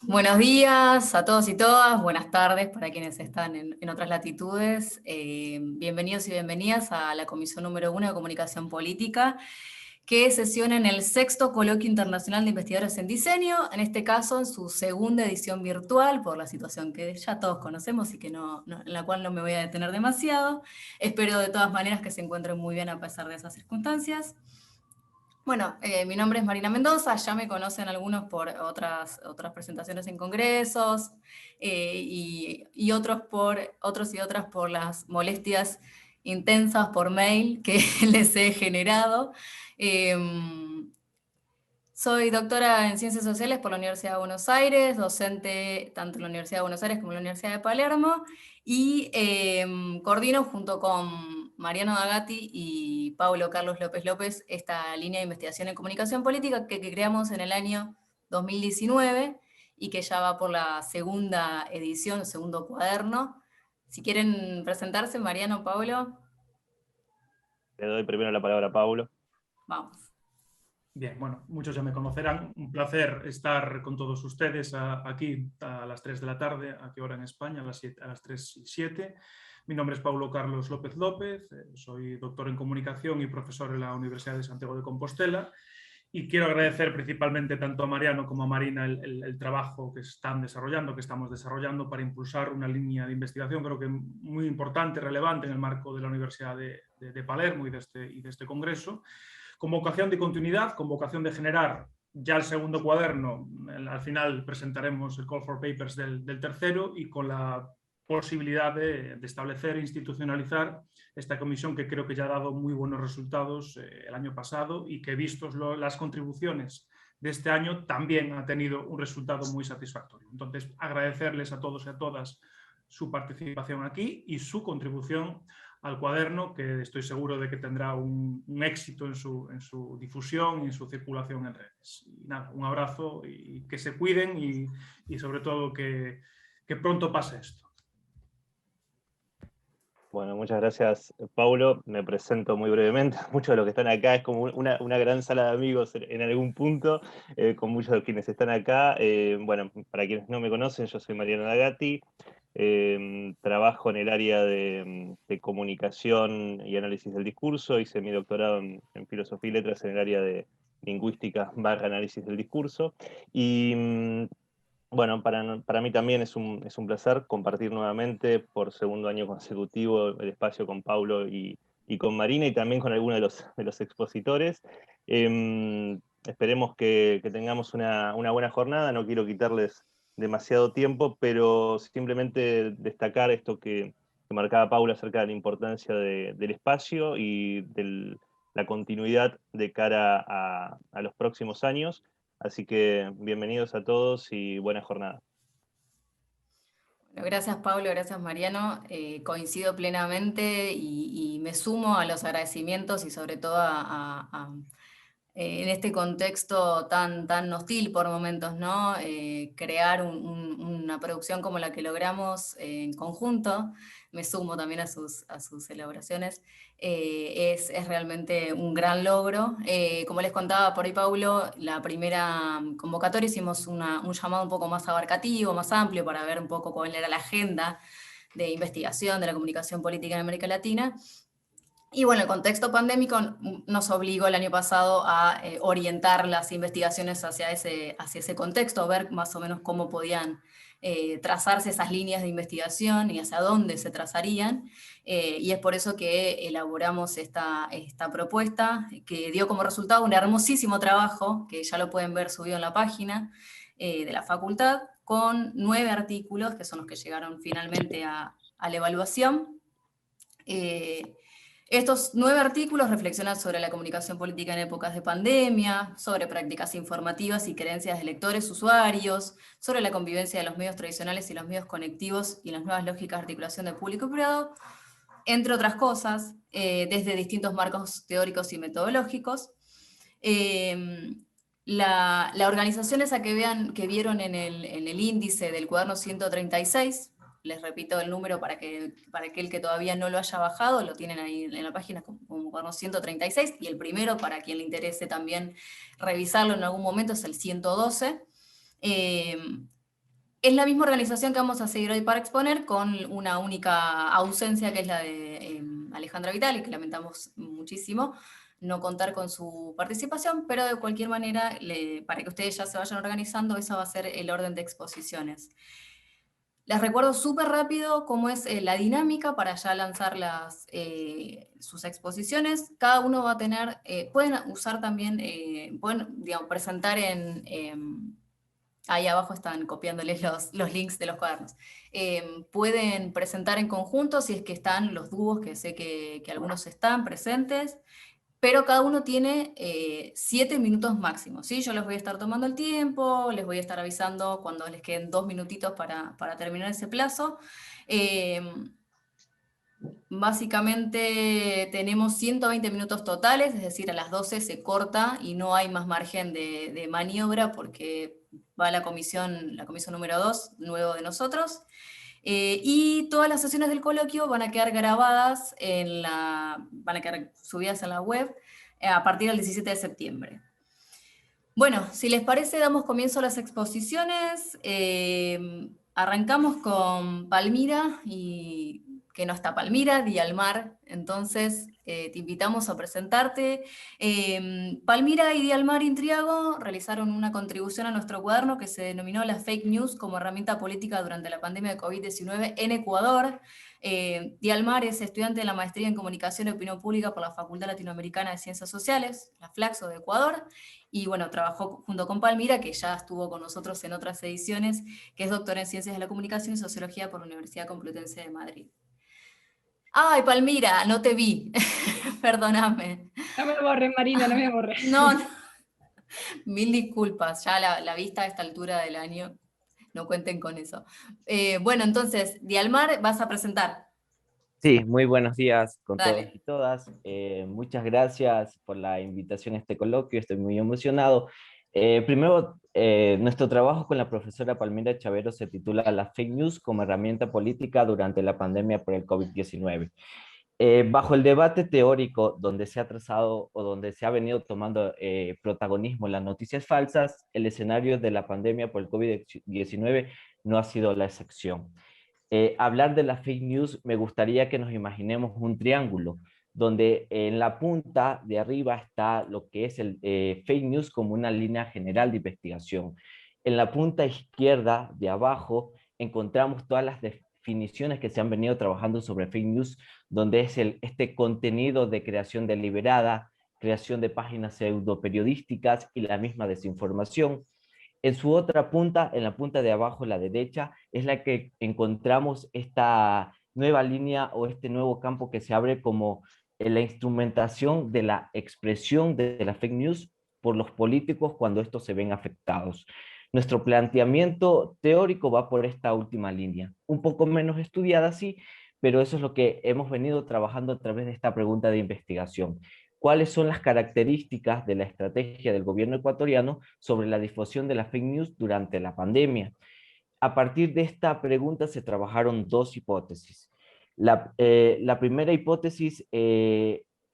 Buenos días a todos y todas, buenas tardes para quienes están en otras latitudes. Bienvenidos y bienvenidas a la Comisión número 1 de Comunicación Política, que sesiona en el sexto Coloquio Internacional de Investigadores en Diseño, en este caso en su segunda edición virtual, por la situación que ya todos conocemos y que en la cual no me voy a detener demasiado. Espero de todas maneras que se encuentren muy bien a pesar de esas circunstancias. Bueno, mi nombre es Marina Mendoza, ya me conocen algunos por otras presentaciones en congresos y otros y otras por las molestias intensas por mail que les he generado. Eh, Soy doctora en Ciencias Sociales por la Universidad de Buenos Aires, docente tanto en la Universidad de Buenos Aires como en la Universidad de Palermo, y coordino junto con Mariano Dagati y Paulo Carlos López López esta línea de investigación en comunicación política que creamos en el año 2019 y que ya va por la segunda edición, segundo cuaderno. Si quieren presentarse, Mariano, Paulo, Le doy primero la palabra a Paulo. vamos. Bien, bueno, muchos ya me conocerán. Un placer estar con todos ustedes aquí a las 3 de la tarde, ¿a qué hora en España? A las 3:07. Mi nombre es Paulo Carlos López López, soy doctor en comunicación y profesor en la Universidad de Santiago de Compostela. Y quiero agradecer principalmente tanto a Mariano como a Marina el trabajo que están desarrollando, que estamos desarrollando para impulsar una línea de investigación, creo que muy importante, relevante en el marco de la Universidad de Palermo y de este congreso, con vocación de continuidad, con vocación de generar ya el segundo cuaderno. Al final presentaremos el Call for Papers del tercero y con la posibilidad de establecer e institucionalizar esta comisión que creo que ya ha dado muy buenos resultados el año pasado y que vistos las contribuciones de este año también ha tenido un resultado muy satisfactorio. Entonces, agradecerles a todos y a todas su participación aquí y su contribución al cuaderno, que estoy seguro de que tendrá un éxito en su difusión y en su circulación en redes. Y nada, un abrazo y que se cuiden y sobre todo que pronto pase esto. Bueno, muchas gracias, Paulo. Me presento muy brevemente. Muchos de los que están acá es como una gran sala de amigos en algún punto, con muchos de quienes están acá. Bueno, para quienes no me conocen, yo soy Mariano Dagati. Trabajo en el área de comunicación y análisis del discurso. Hice mi doctorado en filosofía y letras en el área de lingüística / análisis del discurso. Y bueno, para mí también es un placer compartir nuevamente por segundo año consecutivo el espacio con Paulo y con Marina y también con algunos de los expositores. Esperemos que tengamos una buena jornada, no quiero quitarles demasiado tiempo, pero simplemente destacar esto que marcaba Paulo acerca de la importancia del espacio y de la continuidad de cara a los próximos años. Así que bienvenidos a todos y buena jornada. Bueno, gracias Pablo, gracias Mariano. Coincido plenamente y me sumo a los agradecimientos y sobre todo en este contexto tan hostil por momentos, ¿no? Crear una producción como la que logramos en conjunto, me sumo también a sus elaboraciones, es realmente un gran logro. Como les contaba por ahí Paulo, la primera convocatoria hicimos un llamado un poco más abarcativo, más amplio, para ver un poco cuál era la agenda de investigación de la comunicación política en América Latina. Y bueno, el contexto pandémico nos obligó el año pasado a orientar las investigaciones hacia ese contexto, a ver más o menos cómo podían trazarse esas líneas de investigación y hacia dónde se trazarían. Y es por eso que elaboramos esta propuesta, que dio como resultado un hermosísimo trabajo, que ya lo pueden ver subido en la página de la facultad, con 9 artículos, que son los que llegaron finalmente a la evaluación. Estos 9 artículos reflexionan sobre la comunicación política en épocas de pandemia, sobre prácticas informativas y creencias de lectores, usuarios, sobre la convivencia de los medios tradicionales y los medios conectivos y las nuevas lógicas de articulación de público y privado, entre otras cosas, desde distintos marcos teóricos y metodológicos. La organización esa que vieron en el índice del cuaderno 136, les repito el número para aquel que todavía no lo haya bajado, lo tienen ahí en la página como cuaderno 136, y el primero, para quien le interese también revisarlo en algún momento, es el 112. Es la misma organización que vamos a seguir hoy para exponer, con una única ausencia, que es la de Alejandra Vitali, que lamentamos muchísimo no contar con su participación, pero de cualquier manera, para que ustedes ya se vayan organizando, eso va a ser el orden de exposiciones. Les recuerdo súper rápido cómo es la dinámica para ya lanzar sus exposiciones. Cada uno va a tener, pueden usar también, pueden, digamos, presentar ahí abajo están copiándoles los links de los cuadernos. Pueden presentar en conjunto si es que están los dúos, que sé que algunos están presentes, pero cada uno tiene 7 minutos máximo, ¿sí? Yo les voy a estar tomando el tiempo, les voy a estar avisando cuando les queden 2 minutitos para terminar ese plazo. Básicamente tenemos 120 minutos totales, es decir, a las 12 se corta y no hay más margen de maniobra porque va la comisión número 2, luego de nosotros. Y todas las sesiones del coloquio van a quedar grabadas, van a quedar subidas a la web a partir del 17 de septiembre. Bueno, si les parece, damos comienzo a las exposiciones. Arrancamos con Palmira, y que no está Palmira, Dialmar. Entonces, te invitamos a presentarte. Palmira y Dialmar Intriago realizaron una contribución a nuestro cuaderno que se denominó la fake news como herramienta política durante la pandemia de COVID-19 en Ecuador. Dialmar es estudiante de la Maestría en Comunicación y Opinión Pública por la Facultad Latinoamericana de Ciencias Sociales, la FLACSO de Ecuador, y bueno, trabajó junto con Palmira, que ya estuvo con nosotros en otras ediciones, que es doctora en Ciencias de la Comunicación y Sociología por la Universidad Complutense de Madrid. ¡Ay, Palmira! No te vi. Perdóname. No me borres, Marina, no me borres. No, no. Mil disculpas, ya la vista a esta altura del año, no cuenten con eso. Bueno, entonces, Dialmar, vas a presentar. Sí, muy buenos días con Dale. todos y todas. Muchas gracias por la invitación a este coloquio, estoy muy emocionado. Primero, nuestro trabajo con la profesora Palmira Chavero se titula La fake news como herramienta política durante la pandemia por el COVID-19. Bajo el debate teórico donde se ha trazado o donde se ha venido tomando protagonismo las noticias falsas, el escenario de la pandemia por el COVID-19 no ha sido la excepción. Hablar de la fake news, me gustaría que nos imaginemos un triángulo, donde en la punta de arriba está lo que es el fake news como una línea general de investigación. En la punta izquierda de abajo encontramos todas las definiciones que se han venido trabajando sobre fake news, donde es este contenido de creación deliberada, creación de páginas pseudoperiodísticas y la misma desinformación. En su otra punta, en la punta de abajo, la derecha, es la que encontramos esta nueva línea o este nuevo campo que se abre como la instrumentación de la expresión de la fake news por los políticos cuando estos se ven afectados. Nuestro planteamiento teórico va por esta última línea, un poco menos estudiada, sí, pero eso es lo que hemos venido trabajando a través de esta pregunta de investigación. ¿Cuáles son las características de la estrategia del gobierno ecuatoriano sobre la difusión de la fake news durante la pandemia? A partir de esta pregunta se trabajaron dos hipótesis. La primera hipótesis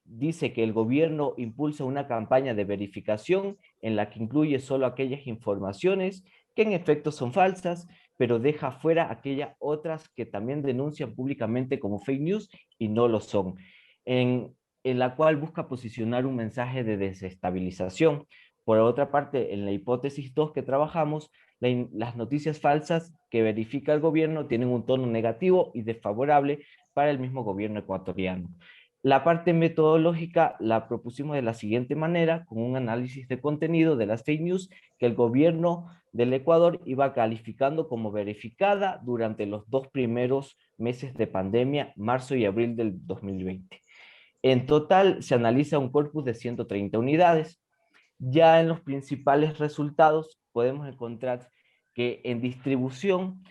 dice que el gobierno impulsa una campaña de verificación en la que incluye solo aquellas informaciones que en efecto son falsas, pero deja fuera aquellas otras que también denuncian públicamente como fake news y no lo son. En la cual busca posicionar un mensaje de desestabilización. Por otra parte, en la hipótesis 2 que trabajamos, las noticias falsas que verifica el gobierno tienen un tono negativo y desfavorable para el mismo gobierno ecuatoriano. La parte metodológica la propusimos de la siguiente manera, con un análisis de contenido de las fake news que el gobierno del Ecuador iba calificando como verificada durante los 2 primeros meses de pandemia, marzo y abril del 2020. En total se analiza un corpus de 130 unidades. Ya en los principales resultados podemos encontrar que en distribución,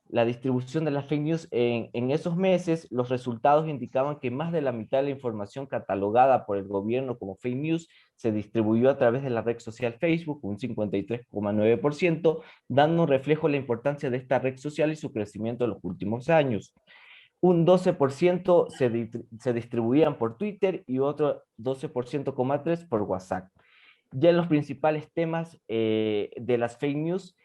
la distribución de las fake news en esos meses, los resultados indicaban que más de la mitad de la información catalogada por el gobierno como fake news se distribuyó a través de la red social Facebook, un 53,9%, dando un reflejo de la importancia de esta red social y su crecimiento en los últimos años. Un 12% se distribuían por Twitter y otro 12,3% por WhatsApp. Ya en los principales temas de las fake news,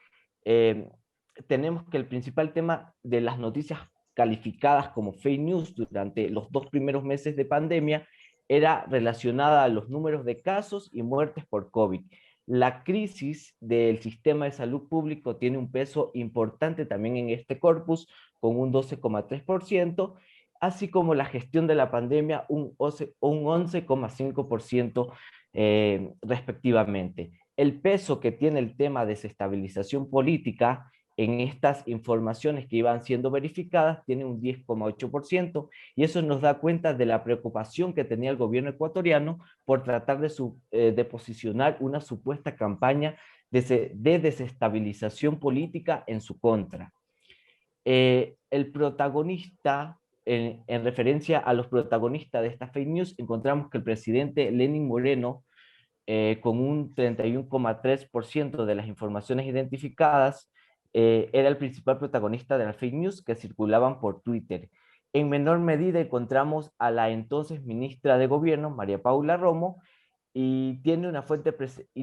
tenemos que el principal tema de las noticias calificadas como fake news durante los 2 primeros meses de pandemia era relacionada a los números de casos y muertes por COVID. La crisis del sistema de salud público tiene un peso importante también en este corpus, con un 12,3%, así como la gestión de la pandemia, un 11,5% respectivamente. El peso que tiene el tema de desestabilización política en estas informaciones que iban siendo verificadas tiene un 10,8%, y eso nos da cuenta de la preocupación que tenía el gobierno ecuatoriano por tratar de posicionar una supuesta campaña de desestabilización política en su contra. El protagonista, en referencia a los protagonistas de esta fake news, encontramos que el presidente Lenín Moreno, con un 31,3% de las informaciones identificadas, era el principal protagonista de las fake news que circulaban por Twitter. En menor medida encontramos a la entonces ministra de Gobierno, María Paula Romo, y,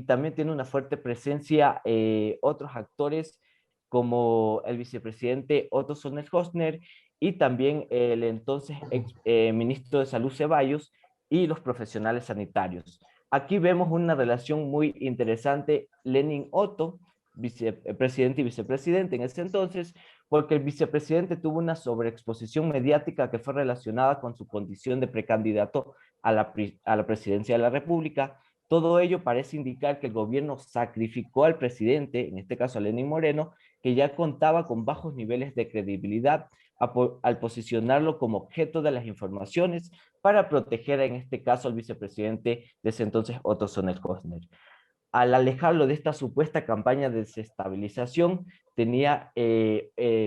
también tiene una fuerte presencia otros actores como el vicepresidente Otto Sonnenhösner y también el entonces ministro de Salud Ceballos y los profesionales sanitarios. Aquí vemos una relación muy interesante, Lenin-Otto, vicepresidente y vicepresidente en ese entonces, porque el vicepresidente tuvo una sobreexposición mediática que fue relacionada con su condición de precandidato a la presidencia de la República. Todo ello parece indicar que el gobierno sacrificó al presidente, en este caso a Lenín Moreno, que ya contaba con bajos niveles de credibilidad al posicionarlo como objeto de las informaciones para proteger en este caso al vicepresidente de ese entonces, Otto Sonnenhösner. Al alejarlo de esta supuesta campaña de desestabilización, tenía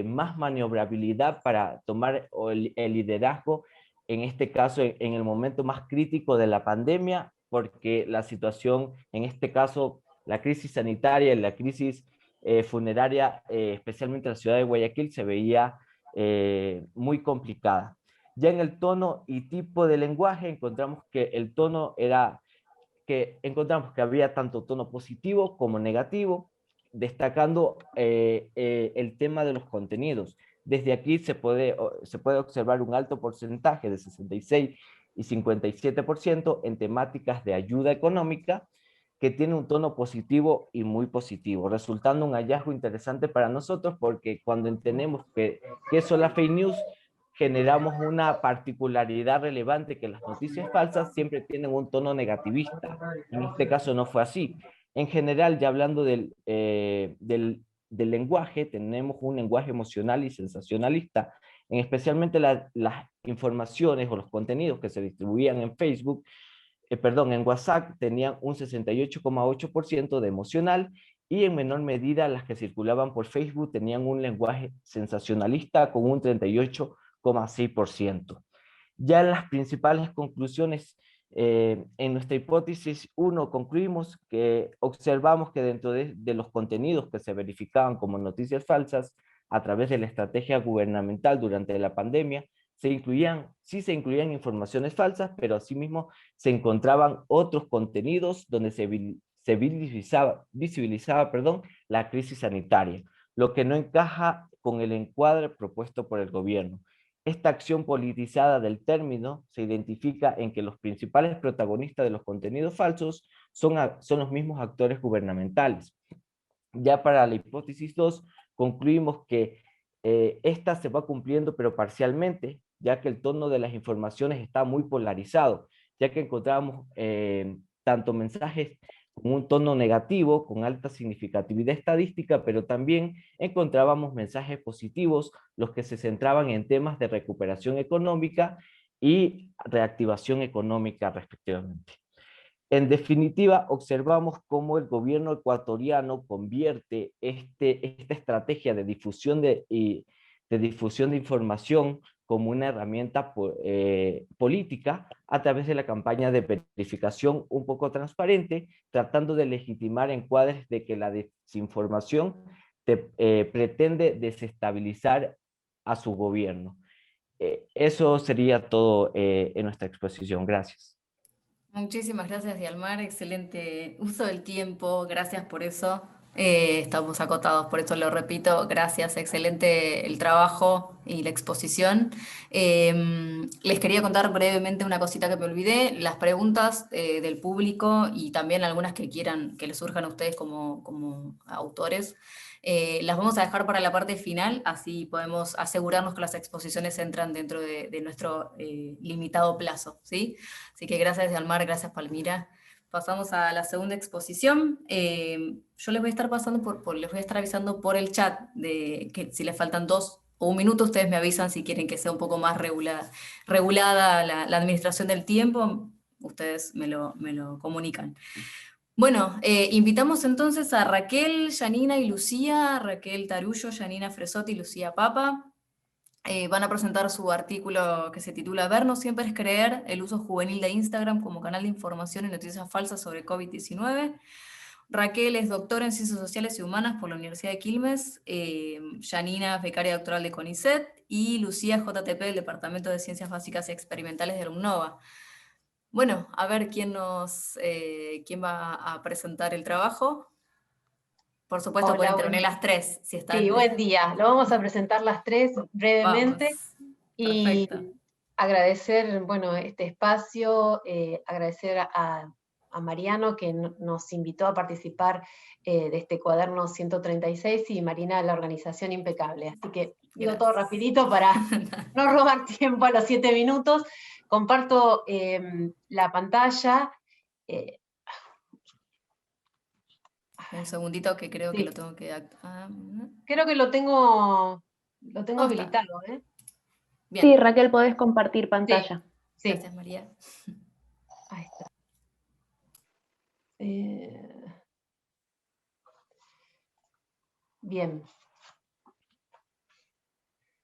más maniobrabilidad para tomar el liderazgo, en este caso en el momento más crítico de la pandemia, porque la situación, en este caso, la crisis sanitaria y la crisis funeraria, especialmente en la ciudad de Guayaquil, se veía muy complicada. Ya en el tono y tipo de lenguaje encontramos que el tono era que encontramos que había tanto tono positivo como negativo, destacando el tema de los contenidos. Desde aquí se puede observar un alto porcentaje de 66 y 57% en temáticas de ayuda económica, que tiene un tono positivo y muy positivo, resultando un hallazgo interesante para nosotros, porque cuando entendemos que son las fake news, generamos una particularidad relevante, que las noticias falsas siempre tienen un tono negativista. En este caso no fue así. En general, ya hablando del lenguaje, tenemos un lenguaje emocional y sensacionalista, en especialmente las informaciones o los contenidos que se distribuían en Facebook, en WhatsApp, tenían un 68,8% de emocional, y en menor medida las que circulaban por Facebook tenían un lenguaje sensacionalista con un 38,6%. Ya en las principales conclusiones, en nuestra hipótesis 1 concluimos que observamos que dentro de los contenidos que se verificaban como noticias falsas a través de la estrategia gubernamental durante la pandemia, sí se incluían informaciones falsas, pero asimismo se encontraban otros contenidos donde se visibilizaba, la crisis sanitaria, lo que no encaja con el encuadre propuesto por el gobierno. Esta acción politizada del término se identifica en que los principales protagonistas de los contenidos falsos son los mismos actores gubernamentales. Ya para la hipótesis 2, concluimos que esta se va cumpliendo, pero parcialmente, ya que el tono de las informaciones está muy polarizado, ya que encontramos tanto mensajes con un tono negativo, con alta significatividad estadística, pero también encontrábamos mensajes positivos, los que se centraban en temas de recuperación económica y reactivación económica respectivamente. En definitiva, observamos cómo el gobierno ecuatoriano convierte esta estrategia de difusión de información como una herramienta política a través de la campaña de verificación un poco transparente, tratando de legitimar encuadres de que la desinformación pretende desestabilizar a su gobierno. Eso sería todo en nuestra exposición. Gracias. Muchísimas gracias, Dialmar. Excelente uso del tiempo. Gracias por eso. Estamos acotados, por eso lo repito. Gracias, excelente el trabajo y la exposición. Les quería contar brevemente una cosita que me olvidé, las preguntas del público y también algunas que quieran, que les surjan a ustedes como autores. Las vamos a dejar para la parte final, así podemos asegurarnos que las exposiciones entran dentro de nuestro limitado plazo, ¿sí? Así que gracias, Almar, gracias, Palmira. Pasamos a la segunda exposición. Yo les voy a estar pasando les voy a estar avisando por el chat de que si les faltan 2 o 1 minuto, ustedes me avisan si quieren que sea un poco más regulada la administración del tiempo, ustedes me lo comunican. Bueno, invitamos entonces a Raquel, Janina y Lucía, Raquel Tarullo, Janina Fresotti y Lucía Papa. Van a presentar su artículo que se titula "Ver no siempre es creer, el uso juvenil de Instagram como canal de información y noticias falsas sobre COVID-19". Raquel es doctora en Ciencias Sociales y Humanas por la Universidad de Quilmes, Janina es becaria doctoral de CONICET y Lucía JTP del Departamento de Ciencias Básicas y Experimentales de la UNOVA. Bueno, a ver quién va a presentar el trabajo. Por supuesto, Hola, pueden intervenir las tres, si están. Sí, buen día. Lo vamos a presentar las tres brevemente. Vamos. Y Perfecto. agradecer, bueno, este espacio, agradecer a Mariano que nos invitó a participar de este cuaderno 136 y Marina la organización impecable. Así que digo todo rapidito para no robar tiempo a los 7 minutos. Comparto la pantalla. Un segundito que creo Sí. que lo tengo que... Creo que lo tengo está. habilitado, ¿eh? Bien. Sí, Raquel, podés compartir pantalla. Sí. Gracias, María. Ahí está. Bien.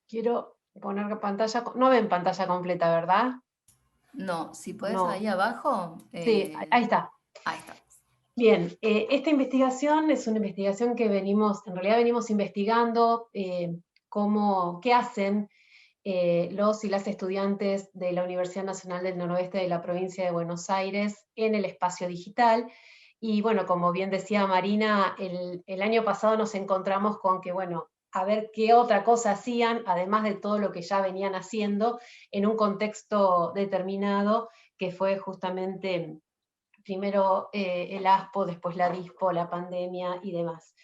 Quiero poner pantalla... No ven pantalla completa, ¿verdad? No, si puedes No. ahí abajo. Sí, ahí está. Ahí está. Bien, esta investigación es una investigación que en realidad venimos investigando qué hacen los y las estudiantes de la Universidad Nacional del Noroeste de la provincia de Buenos Aires en el espacio digital. Y bueno, como bien decía Marina, el año pasado nos encontramos con que, bueno, a ver qué otra cosa hacían, además de todo lo que ya venían haciendo, en un contexto determinado, que fue justamente primero el ASPO, después la DISPO, la pandemia y demás.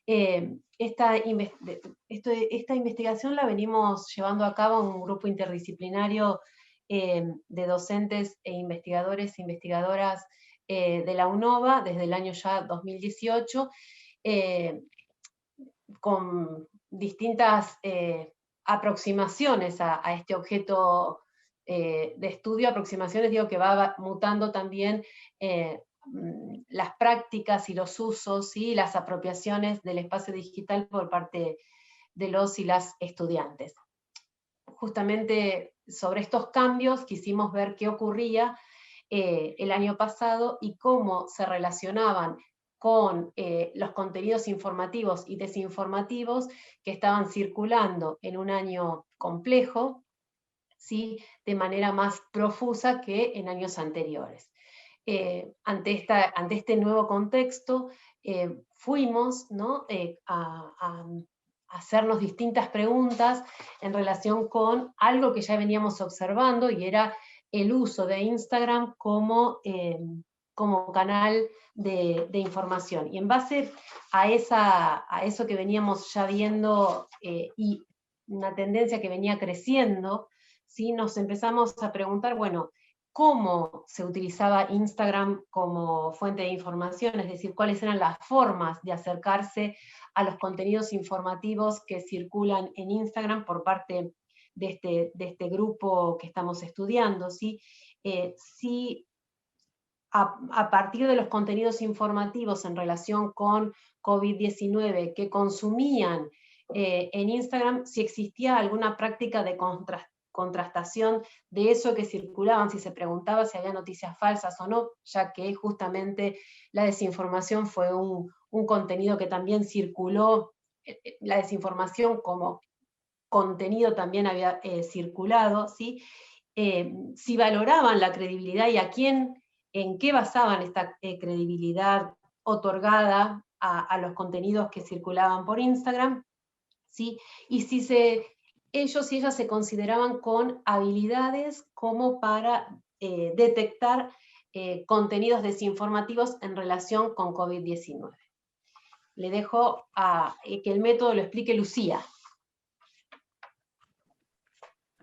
Esta investigación la venimos llevando a cabo en un grupo interdisciplinario de docentes e investigadores e investigadoras de la UNOVA desde el año ya 2018, con distintas aproximaciones a este objeto de estudio, aproximaciones digo que va mutando también las prácticas y los usos y las apropiaciones del espacio digital por parte de los y las estudiantes. Justamente sobre estos cambios quisimos ver qué ocurría el año pasado y cómo se relacionaban con los contenidos informativos y desinformativos que estaban circulando en un año complejo, ¿sí? De manera más profusa que en años anteriores. Ante este nuevo contexto, fuimos, ¿no? a hacernos distintas preguntas en relación con algo que ya veníamos observando, y era el uso de Instagram como canal de información. Y en base a eso que veníamos ya viendo y una tendencia que venía creciendo, ¿sí? Nos empezamos a preguntar, bueno, cómo se utilizaba Instagram como fuente de información, es decir, cuáles eran las formas de acercarse a los contenidos informativos que circulan en Instagram por parte de este grupo que estamos estudiando, ¿sí? A partir de los contenidos informativos en relación con COVID-19 que consumían en Instagram, si existía alguna práctica de contrastación de eso que circulaban, si se preguntaba si había noticias falsas o no, ya que justamente la desinformación fue un contenido que también circuló, la desinformación como contenido también había circulado, ¿sí? Si valoraban la credibilidad y en qué basaban esta credibilidad otorgada a los contenidos que circulaban por Instagram, ¿sí? Y si ellos y ellas se consideraban con habilidades como para detectar contenidos desinformativos en relación con COVID-19. Le dejo que el método lo explique Lucía.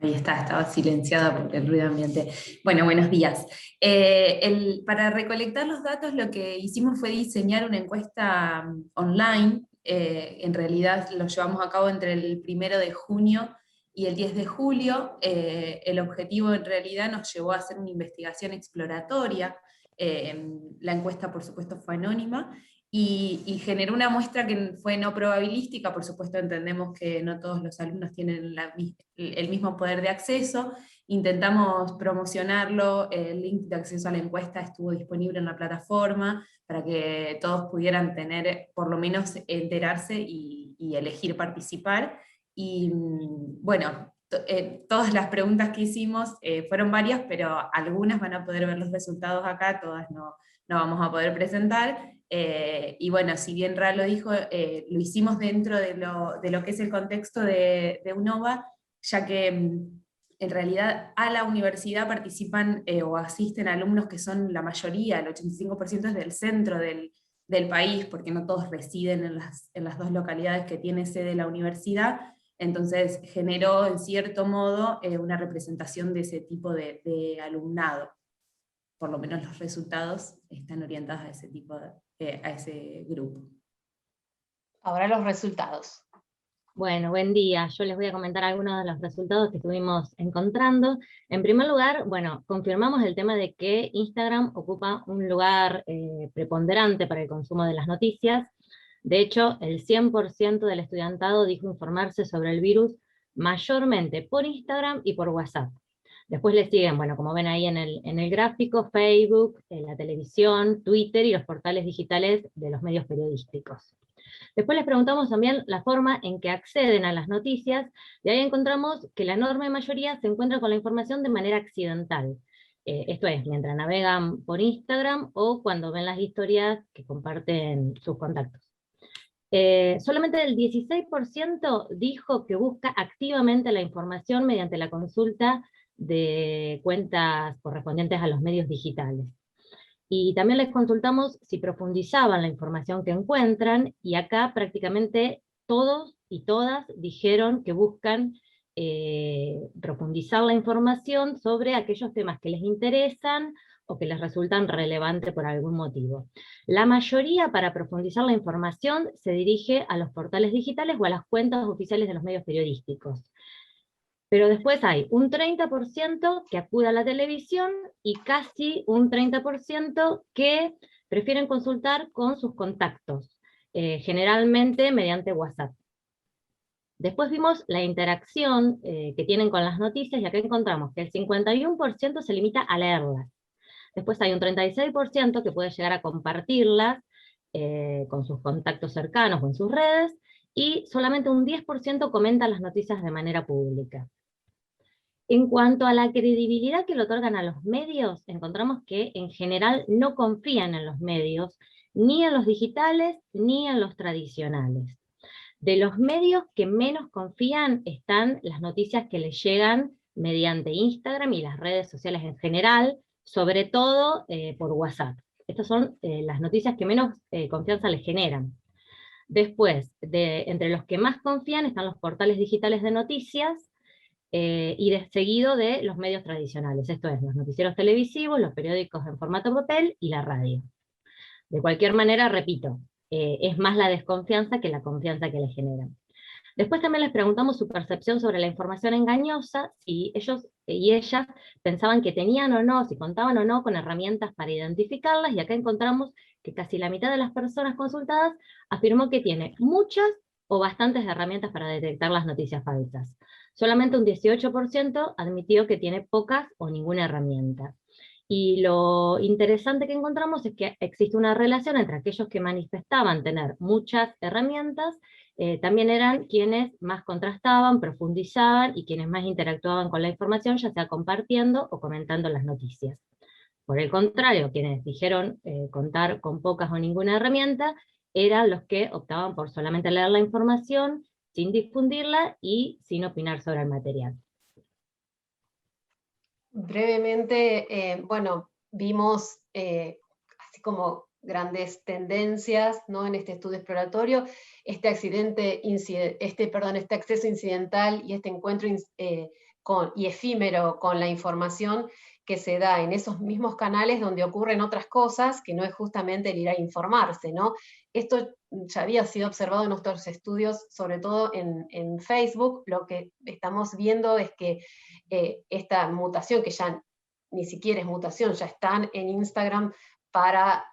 Ahí está, estaba silenciada por el ruido ambiente. Bueno, buenos días. Para recolectar los datos lo que hicimos fue diseñar una encuesta online. En realidad lo llevamos a cabo entre el 1 de junio y el 10 de julio. El objetivo en realidad nos llevó a hacer una investigación exploratoria. La encuesta, por supuesto, fue anónima. Y generó una muestra que fue no probabilística. Por supuesto entendemos que no todos los alumnos tienen el mismo poder de acceso. Intentamos promocionarlo, el link de acceso a la encuesta estuvo disponible en la plataforma para que todos pudieran tener, por lo menos enterarse y elegir participar. Y bueno, todas las preguntas que hicimos fueron varias, pero algunas van a poder ver los resultados acá, todas no vamos a poder presentar. Y bueno, si bien Ra lo dijo, lo hicimos dentro de lo que es el contexto de UNOVA, ya que en realidad a la universidad participan o asisten alumnos que son la mayoría, el 85% es del centro del país, porque no todos residen en las dos localidades que tiene sede la universidad. Entonces generó en cierto modo una representación de ese tipo de alumnado. Por lo menos los resultados están orientados a ese tipo a ese grupo. Ahora los resultados. Bueno, buen día. Yo les voy a comentar algunos de los resultados que estuvimos encontrando. En primer lugar, bueno, confirmamos el tema de que Instagram ocupa un lugar preponderante para el consumo de las noticias. De hecho, el 100% del estudiantado dijo informarse sobre el virus mayormente por Instagram y por WhatsApp. Después le siguen, bueno, como ven ahí en el gráfico, Facebook, la televisión, Twitter y los portales digitales de los medios periodísticos. Después les preguntamos también la forma en que acceden a las noticias, y ahí encontramos que la enorme mayoría se encuentra con la información de manera accidental. Esto es, mientras navegan por Instagram o cuando ven las historias que comparten sus contactos. Solamente el 16% dijo que busca activamente la información mediante la consulta de cuentas correspondientes a los medios digitales. Y también les consultamos si profundizaban la información que encuentran, y acá prácticamente todos y todas dijeron que buscan profundizar la información sobre aquellos temas que les interesan o que les resultan relevantes por algún motivo. La mayoría, para profundizar la información, se dirige a los portales digitales o a las cuentas oficiales de los medios periodísticos. Pero después hay un 30% que acude a la televisión y casi un 30% que prefieren consultar con sus contactos, generalmente mediante WhatsApp. Después vimos la interacción que tienen con las noticias, y acá encontramos que el 51% se limita a leerlas. Después hay un 36% que puede llegar a compartirlas con sus contactos cercanos o en sus redes, y solamente un 10% comenta las noticias de manera pública. En cuanto a la credibilidad que le otorgan a los medios, encontramos que en general no confían en los medios, ni en los digitales, ni en los tradicionales. De los medios que menos confían están las noticias que les llegan mediante Instagram y las redes sociales en general, sobre todo por WhatsApp. Estas son las noticias que menos confianza les generan. Después, entre los que más confían están los portales digitales de noticias, y seguido de los medios tradicionales, esto es, los noticieros televisivos, los periódicos en formato papel y la radio. De cualquier manera, repito, es más la desconfianza que la confianza que les generan. Después también les preguntamos su percepción sobre la información engañosa, si ellos y ellas pensaban que tenían o no, si contaban o no con herramientas para identificarlas, y acá encontramos que casi la mitad de las personas consultadas afirmó que tiene muchas o bastantes herramientas para detectar las noticias falsas. Solamente un 18% admitió que tiene pocas o ninguna herramienta. Y lo interesante que encontramos es que existe una relación entre aquellos que manifestaban tener muchas herramientas, también eran quienes más contrastaban, profundizaban, y quienes más interactuaban con la información, ya sea compartiendo o comentando las noticias. Por el contrario, quienes dijeron contar con pocas o ninguna herramienta, eran los que optaban por solamente leer la información, sin difundirla y sin opinar sobre el material. Brevemente, bueno, vimos así como grandes tendencias, ¿no? En este estudio exploratorio, este acceso incidental y este encuentro y efímero con la información que se da en esos mismos canales donde ocurren otras cosas, que no es justamente el ir a informarse, ¿no? Esto ya había sido observado en nuestros estudios, sobre todo en Facebook. Lo que estamos viendo es que esta mutación, que ya ni siquiera es mutación, ya están en Instagram para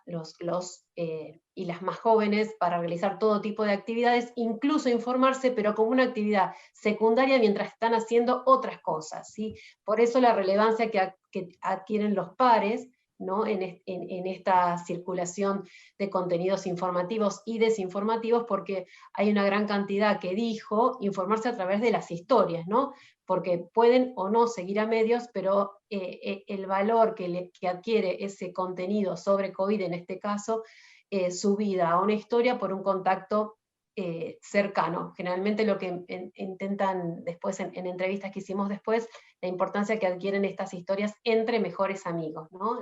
y las más jóvenes, para realizar todo tipo de actividades, incluso informarse, pero como una actividad secundaria mientras están haciendo otras cosas, ¿sí? Por eso la relevancia que adquieren los pares, ¿no? en esta circulación de contenidos informativos y desinformativos, porque hay una gran cantidad que dijo informarse a través de las historias, ¿no? Porque pueden o no seguir a medios, pero el valor que adquiere ese contenido sobre COVID, en este caso, subida a una historia por un contacto cercano. Generalmente lo que intentan después, en entrevistas que hicimos después, la importancia que adquieren estas historias entre mejores amigos, ¿no?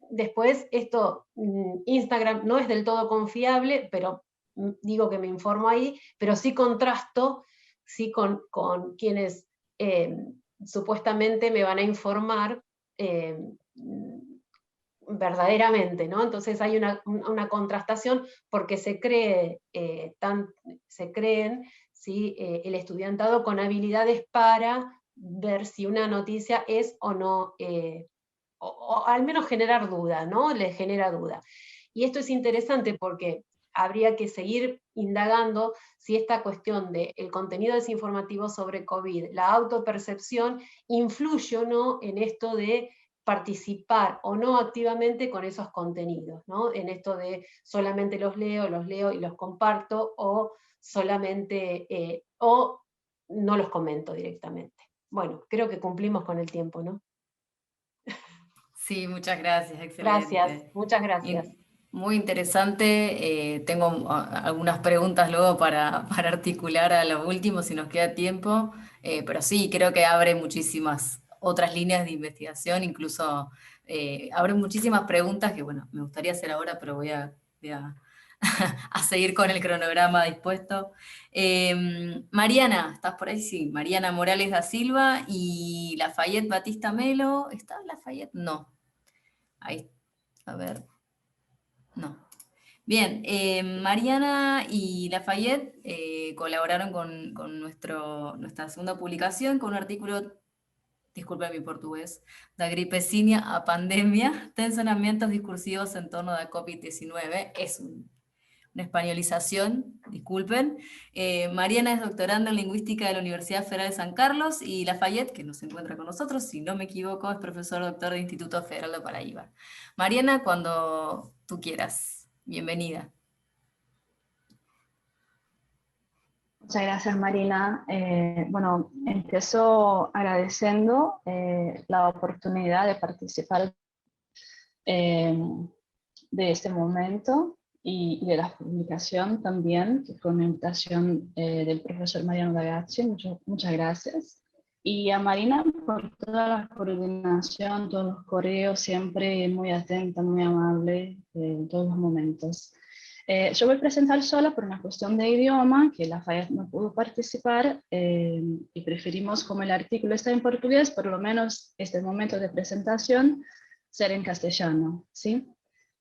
Después, Instagram no es del todo confiable, pero digo que me informo ahí, pero sí contrasto sí con quienes supuestamente me van a informar verdaderamente, ¿no? Entonces hay una contrastación porque se creen ¿sí? El estudiantado con habilidades para ver si una noticia es o no, o al menos generar duda, ¿no? Les genera duda. Y esto es interesante porque habría que seguir indagando si esta cuestión del contenido desinformativo sobre COVID, la autopercepción, influye o no en esto de participar o no activamente con esos contenidos, ¿no? En esto de solamente los leo y los comparto, o solamente, o no los comento directamente. Bueno, creo que cumplimos con el tiempo, ¿no? Sí, muchas gracias, excelente. Gracias, muchas gracias. Muy interesante. Tengo algunas preguntas luego para articular a lo último, si nos queda tiempo, pero sí, creo que abre muchísimas otras líneas de investigación, incluso abre muchísimas preguntas que, bueno, me gustaría hacer ahora, pero voy a a seguir con el cronograma dispuesto. Mariana, ¿estás por ahí? Sí, Mariana Morales da Silva y Lafayette Batista Melo. ¿Está Lafayette? No. Ahí, a ver. No. Bien, Mariana y Lafayette colaboraron con nuestra segunda publicación, con un artículo, disculpe mi portugués, da gripecinia a pandemia, tensionamientos discursivos en torno a COVID-19. Es una españolización, disculpen. Mariana es doctoranda en lingüística de la Universidad Federal de San Carlos, y Lafayette, que no se encuentra con nosotros, si no me equivoco, es profesor doctor del Instituto Federal de Paraíba. Mariana, cuando tú quieras. Bienvenida. Muchas gracias, Marina. Bueno, empiezo agradeciendo la oportunidad de participar de este momento y de la publicación también, que fue una invitación del profesor Mariano Ragazzi. Muchas gracias. Y a Marina por toda la coordinación, todos los correos, siempre muy atenta, muy amable en todos los momentos. Yo voy a presentar sola por una cuestión de idioma, que Lafayette no pudo participar, y preferimos, como el artículo está en portugués, por lo menos este momento de presentación, ser en castellano, ¿sí?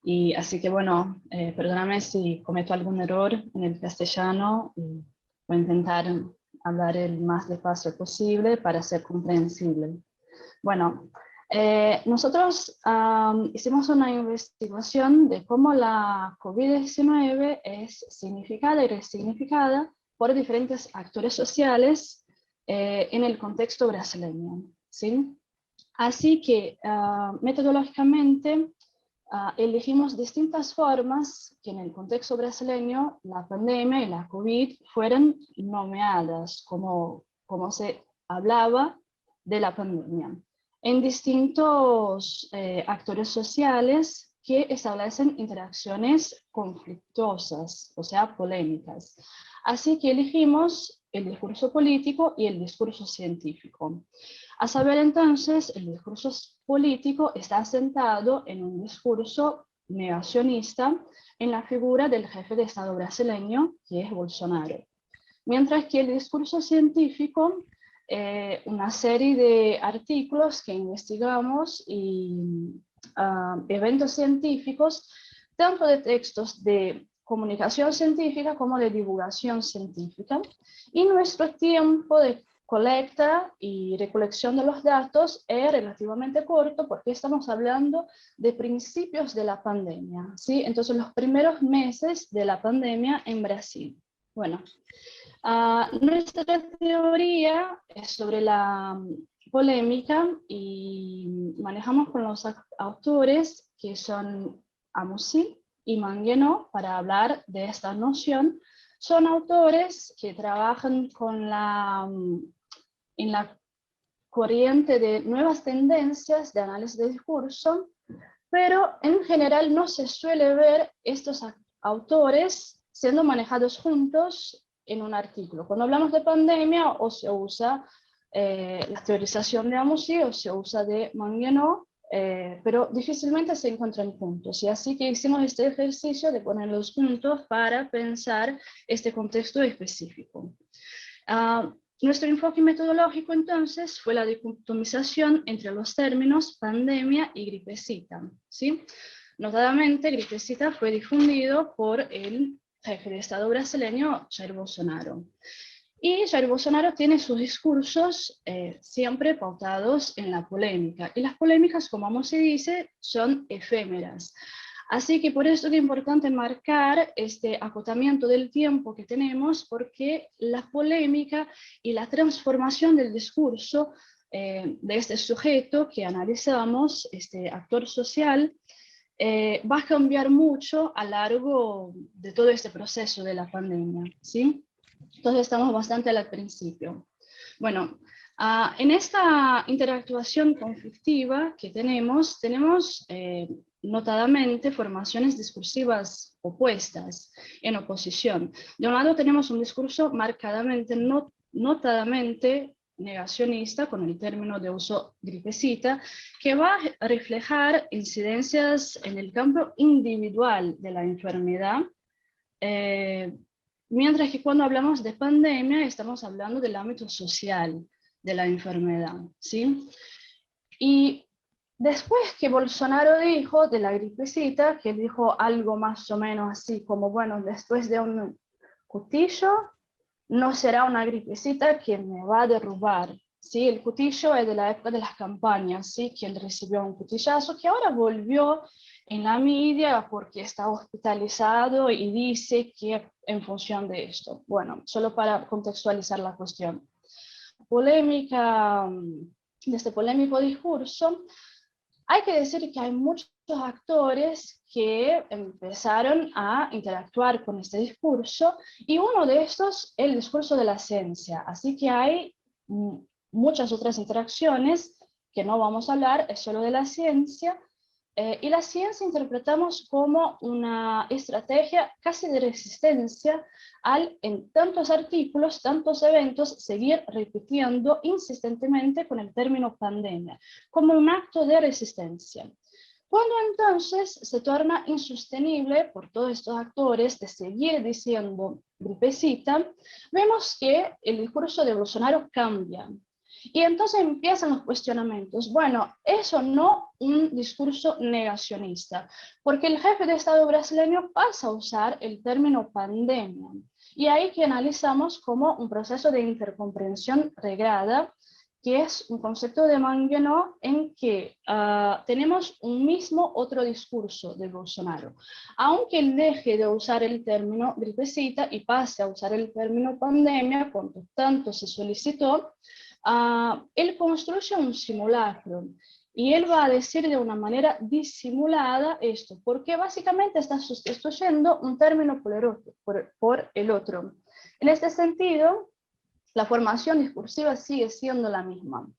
Y así que bueno, perdóname si cometo algún error en el castellano, voy a intentar hablar el más despacio posible para ser comprensible. Bueno, nosotros hicimos una investigación de cómo la COVID-19 es significada y resignificada por diferentes actores sociales en el contexto brasileño, ¿sí? Así que metodológicamente elegimos distintas formas que en el contexto brasileño la pandemia y la COVID fueran nomeadas, como se hablaba de la pandemia, en distintos actores sociales que establecen interacciones conflictuosas, o sea, polémicas. Así que elegimos el discurso político y el discurso científico. A saber entonces, el discurso político está asentado en un discurso negacionista en la figura del jefe de Estado brasileño, que es Bolsonaro. Mientras que el discurso científico, una serie de artículos que investigamos y eventos científicos, tanto de textos de comunicación científica como de divulgación científica, y nuestro tiempo de colecta y recolección de los datos es relativamente corto porque estamos hablando de principios de la pandemia, ¿sí? Entonces los primeros meses de la pandemia en Brasil. Bueno, nuestra teoría es sobre la polémica y manejamos con los autores que son Amosi y Manguenó para hablar de esta noción. Son autores que trabajan con en la corriente de nuevas tendencias de análisis de discurso, pero en general no se suele ver estos autores siendo manejados juntos en un artículo. Cuando hablamos de pandemia, o se usa la teorización de Amosi o se usa de Manguenó, pero difícilmente se encuentran juntos. Y así que hicimos este ejercicio de ponerlos juntos para pensar este contexto específico. Nuestro enfoque metodológico entonces fue la dicotomización entre los términos pandemia y gripecita, ¿sí? Notadamente, gripecita fue difundido por el jefe de Estado brasileño, Jair Bolsonaro. Y Jair Bolsonaro tiene sus discursos siempre pautados en la polémica. Y las polémicas, como se dice, son efímeras. Así que por eso es importante marcar este acotamiento del tiempo que tenemos, porque la polémica y la transformación del discurso de este sujeto que analizamos, este actor social, va a cambiar mucho a lo largo de todo este proceso de la pandemia, ¿sí? Entonces estamos bastante al principio. Bueno, en esta interactuación conflictiva que tenemos notadamente formaciones discursivas opuestas, en oposición. De un lado tenemos un discurso marcadamente, notadamente negacionista, con el término de uso gripecita, que va a reflejar incidencias en el campo individual de la enfermedad, mientras que cuando hablamos de pandemia estamos hablando del ámbito social de la enfermedad, ¿sí? Y después que Bolsonaro dijo de la gripecita, que dijo algo más o menos así como, bueno, después de un cutillo, no será una gripecita que me va a derrubar, ¿sí? El cutillo es de la época de las campañas, ¿sí? Que él recibió un cutillazo, que ahora volvió en la media porque está hospitalizado y dice que en función de esto. Bueno, solo para contextualizar la cuestión. Polémica, de este polémico discurso, hay que decir que hay muchos actores que empezaron a interactuar con este discurso, y uno de estos es el discurso de la ciencia. Así que hay muchas otras interacciones que no vamos a hablar, es solo de la ciencia, y la ciencia interpretamos como una estrategia casi de resistencia al, en tantos artículos, tantos eventos, seguir repitiendo insistentemente con el término pandemia, como un acto de resistencia. Cuando entonces se torna insostenible por todos estos actores de seguir diciendo gripecita, vemos que el discurso de Bolsonaro cambia. Y entonces empiezan los cuestionamientos. Bueno, eso no un discurso negacionista, porque el jefe de Estado brasileño pasa a usar el término pandemia. Y ahí que analizamos como un proceso de intercomprensión regrada, que es un concepto de Manguenó en que tenemos un mismo otro discurso de Bolsonaro. Aunque él deje de usar el término gripecita y pase a usar el término pandemia, cuando tanto se solicitó, él construye un simulacro y él va a decir de una manera disimulada esto, porque básicamente está sustituyendo un término por el otro. En este sentido, la formación discursiva sigue siendo la misma.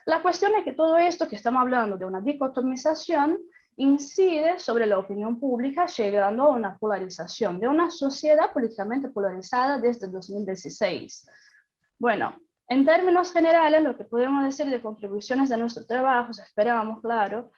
La cuestión es que todo esto que estamos hablando de una dicotomización incide sobre la opinión pública, llegando a una polarización de una sociedad políticamente polarizada desde 2016. Bueno, en términos generales, lo que podemos decir de contribuciones de nuestro trabajo, esperábamos, claro,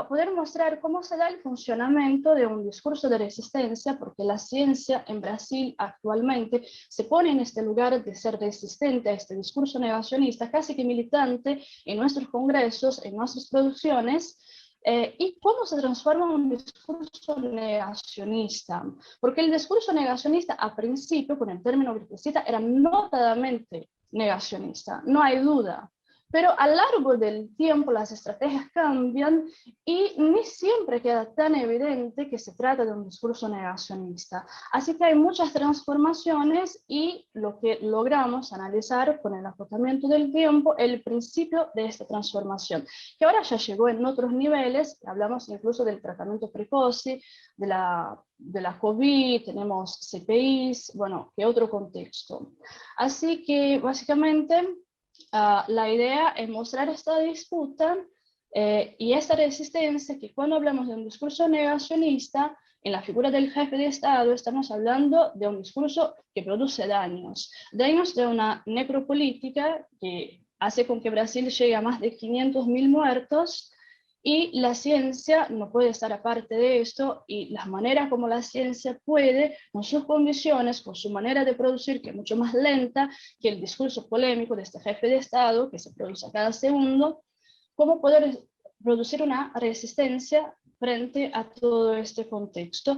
poder mostrar cómo se da el funcionamiento de un discurso de resistencia, porque la ciencia en Brasil actualmente se pone en este lugar de ser resistente a este discurso negacionista, casi que militante en nuestros congresos, en nuestras producciones, y cómo se transforma un discurso negacionista. Porque el discurso negacionista, a principio, con el término Briquecita, era notadamente negacionista, no hay duda. Pero a lo largo del tiempo las estrategias cambian y ni siempre queda tan evidente que se trata de un discurso negacionista. Así que hay muchas transformaciones y lo que logramos analizar con el acotamiento del tiempo, el principio de esta transformación, que ahora ya llegó en otros niveles, hablamos incluso del tratamiento precoz, de la COVID, tenemos CPIs, bueno, que otro contexto. Así que básicamente la idea es mostrar esta disputa y esta resistencia, que cuando hablamos de un discurso negacionista, en la figura del jefe de Estado estamos hablando de un discurso que produce daños de una necropolítica que hace con que Brasil llegue a más de 500.000 muertos, y la ciencia no puede estar aparte de esto, y las maneras como la ciencia puede, con sus condiciones, con su manera de producir, que es mucho más lenta que el discurso polémico de este jefe de Estado, que se produce a cada segundo, cómo poder producir una resistencia frente a todo este contexto,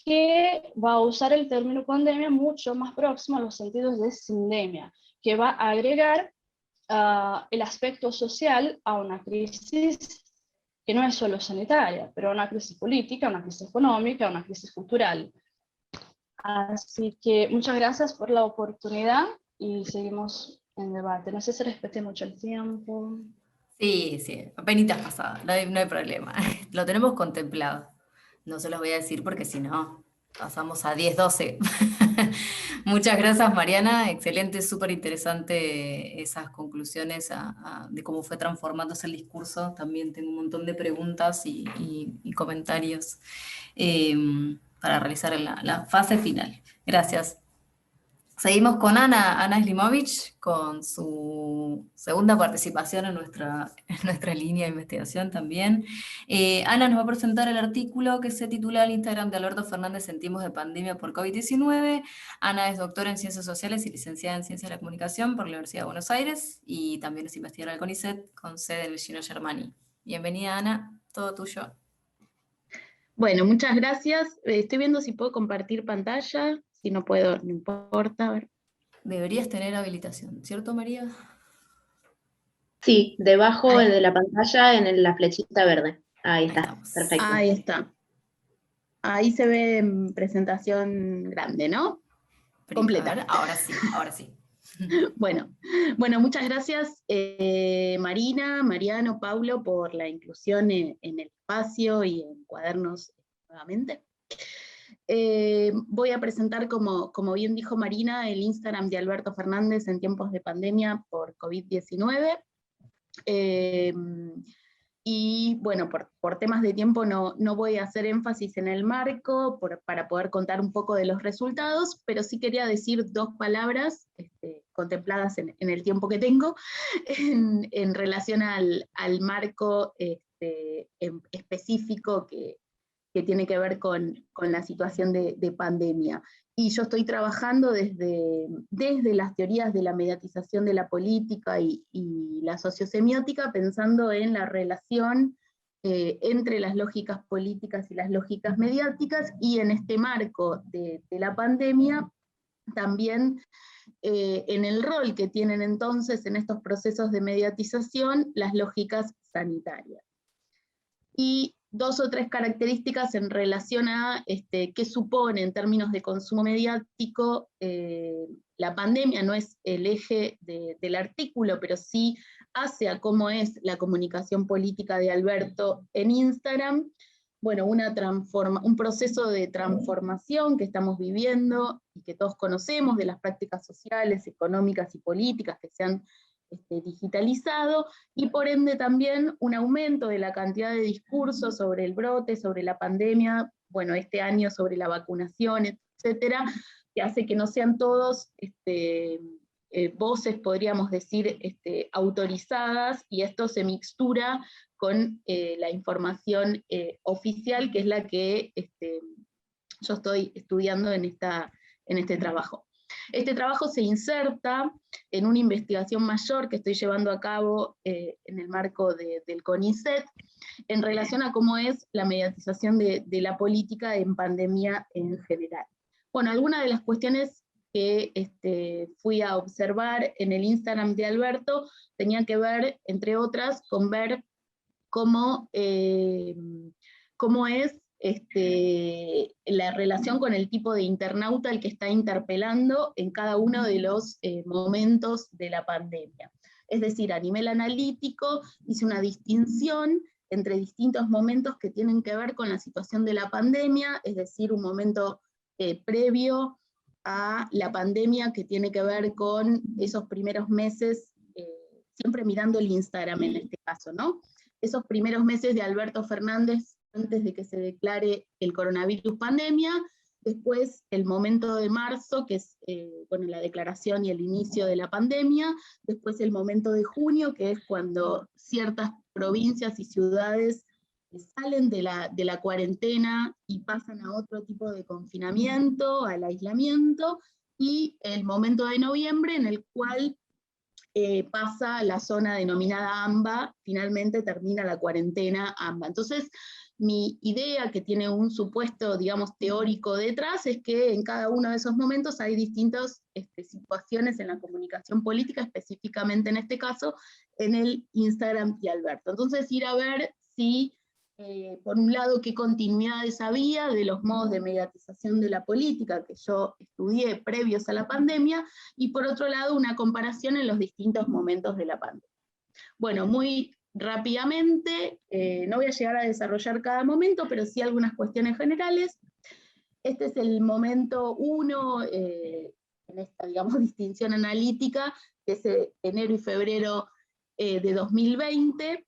que va a usar el término pandemia mucho más próximo a los sentidos de sindemia, que va a agregar el aspecto social a una crisis que no es solo sanitaria, pero una crisis política, una crisis económica, una crisis cultural. Así que muchas gracias por la oportunidad y seguimos en debate. No sé si respeté mucho el tiempo. Sí, sí, apenitas pasada, no hay problema. Lo tenemos contemplado. No se los voy a decir porque si no, pasamos a 10-12. Muchas gracias, Mariana. Excelente, súper interesante esas conclusiones de cómo fue transformándose el discurso. También tengo un montón de preguntas y comentarios para realizar en la fase final. Gracias. Seguimos con Ana Slimovich, con su segunda participación en nuestra línea de investigación también. Ana nos va a presentar el artículo que se titula El Instagram de Alberto Fernández en tiempos de pandemia por COVID-19. Ana es doctora en Ciencias Sociales y licenciada en Ciencias de la Comunicación por la Universidad de Buenos Aires, y también es investigadora del CONICET con sede en el Gino Germani. Bienvenida, Ana, todo tuyo. Bueno, muchas gracias. Estoy viendo si puedo compartir pantalla. Si no puedo, no importa. A ver. Deberías tener habilitación, ¿cierto, María? Sí, debajo de la pantalla en la flechita verde. Ahí está, perfecto. Ahí está. Ahí se ve en presentación grande, ¿no? Completa. Ahora sí. Bueno, muchas gracias Marina, Mariano, Paulo, por la inclusión en el espacio y en Cuadernos nuevamente. Voy a presentar, como bien dijo Marina, el Instagram de Alberto Fernández en tiempos de pandemia por COVID-19. Y bueno, por temas de tiempo no voy a hacer énfasis en el marco para poder contar un poco de los resultados, pero sí quería decir dos palabras contempladas en el tiempo que tengo en relación al marco específico que tiene que ver con la situación de pandemia. Y yo estoy trabajando desde las teorías de la mediatización de la política y la sociosemiótica, pensando en la relación entre las lógicas políticas y las lógicas mediáticas, y en este marco de la pandemia, también en el rol que tienen entonces en estos procesos de mediatización las lógicas sanitarias. Y dos o tres características en relación a qué supone en términos de consumo mediático la pandemia. No es el eje del artículo, pero sí hace a cómo es la comunicación política de Alberto en Instagram. Bueno, un proceso de transformación que estamos viviendo y que todos conocemos, de las prácticas sociales, económicas y políticas que se han digitalizado, y por ende también un aumento de la cantidad de discursos sobre el brote, sobre la pandemia, bueno, este año sobre la vacunación, etcétera, que hace que no sean todos voces, podríamos decir, autorizadas, y esto se mixtura con la información oficial, que es la que yo estoy estudiando en este trabajo. Este trabajo se inserta en una investigación mayor que estoy llevando a cabo en el marco del CONICET, en relación a cómo es la mediatización de la política en pandemia en general. Bueno, algunas de las cuestiones que fui a observar en el Instagram de Alberto tenían que ver, entre otras, con ver cómo es la relación con el tipo de internauta al que está interpelando en cada uno de los momentos de la pandemia. Es decir, a nivel analítico hice una distinción entre distintos momentos que tienen que ver con la situación de la pandemia, es decir, un momento previo a la pandemia que tiene que ver con esos primeros meses, siempre mirando el Instagram en este caso, ¿no? Esos primeros meses de Alberto Fernández antes de que se declare el coronavirus pandemia, después el momento de marzo, que es bueno, la declaración y el inicio de la pandemia, después el momento de junio, que es cuando ciertas provincias y ciudades salen de la cuarentena y pasan a otro tipo de confinamiento, al aislamiento, y el momento de noviembre en el cual pasa la zona denominada AMBA, finalmente termina la cuarentena AMBA. Entonces, mi idea, que tiene un supuesto, digamos, teórico detrás, es que en cada uno de esos momentos hay distintas situaciones en la comunicación política, específicamente en este caso, en el Instagram de Alberto. Entonces, ir a ver si, por un lado, qué continuidades había de los modos de mediatización de la política que yo estudié previos a la pandemia, y por otro lado, una comparación en los distintos momentos de la pandemia. Bueno, muy rápidamente, no voy a llegar a desarrollar cada momento, pero sí algunas cuestiones generales. Este es el momento 1, en esta, digamos, distinción analítica, que es enero y febrero de 2020,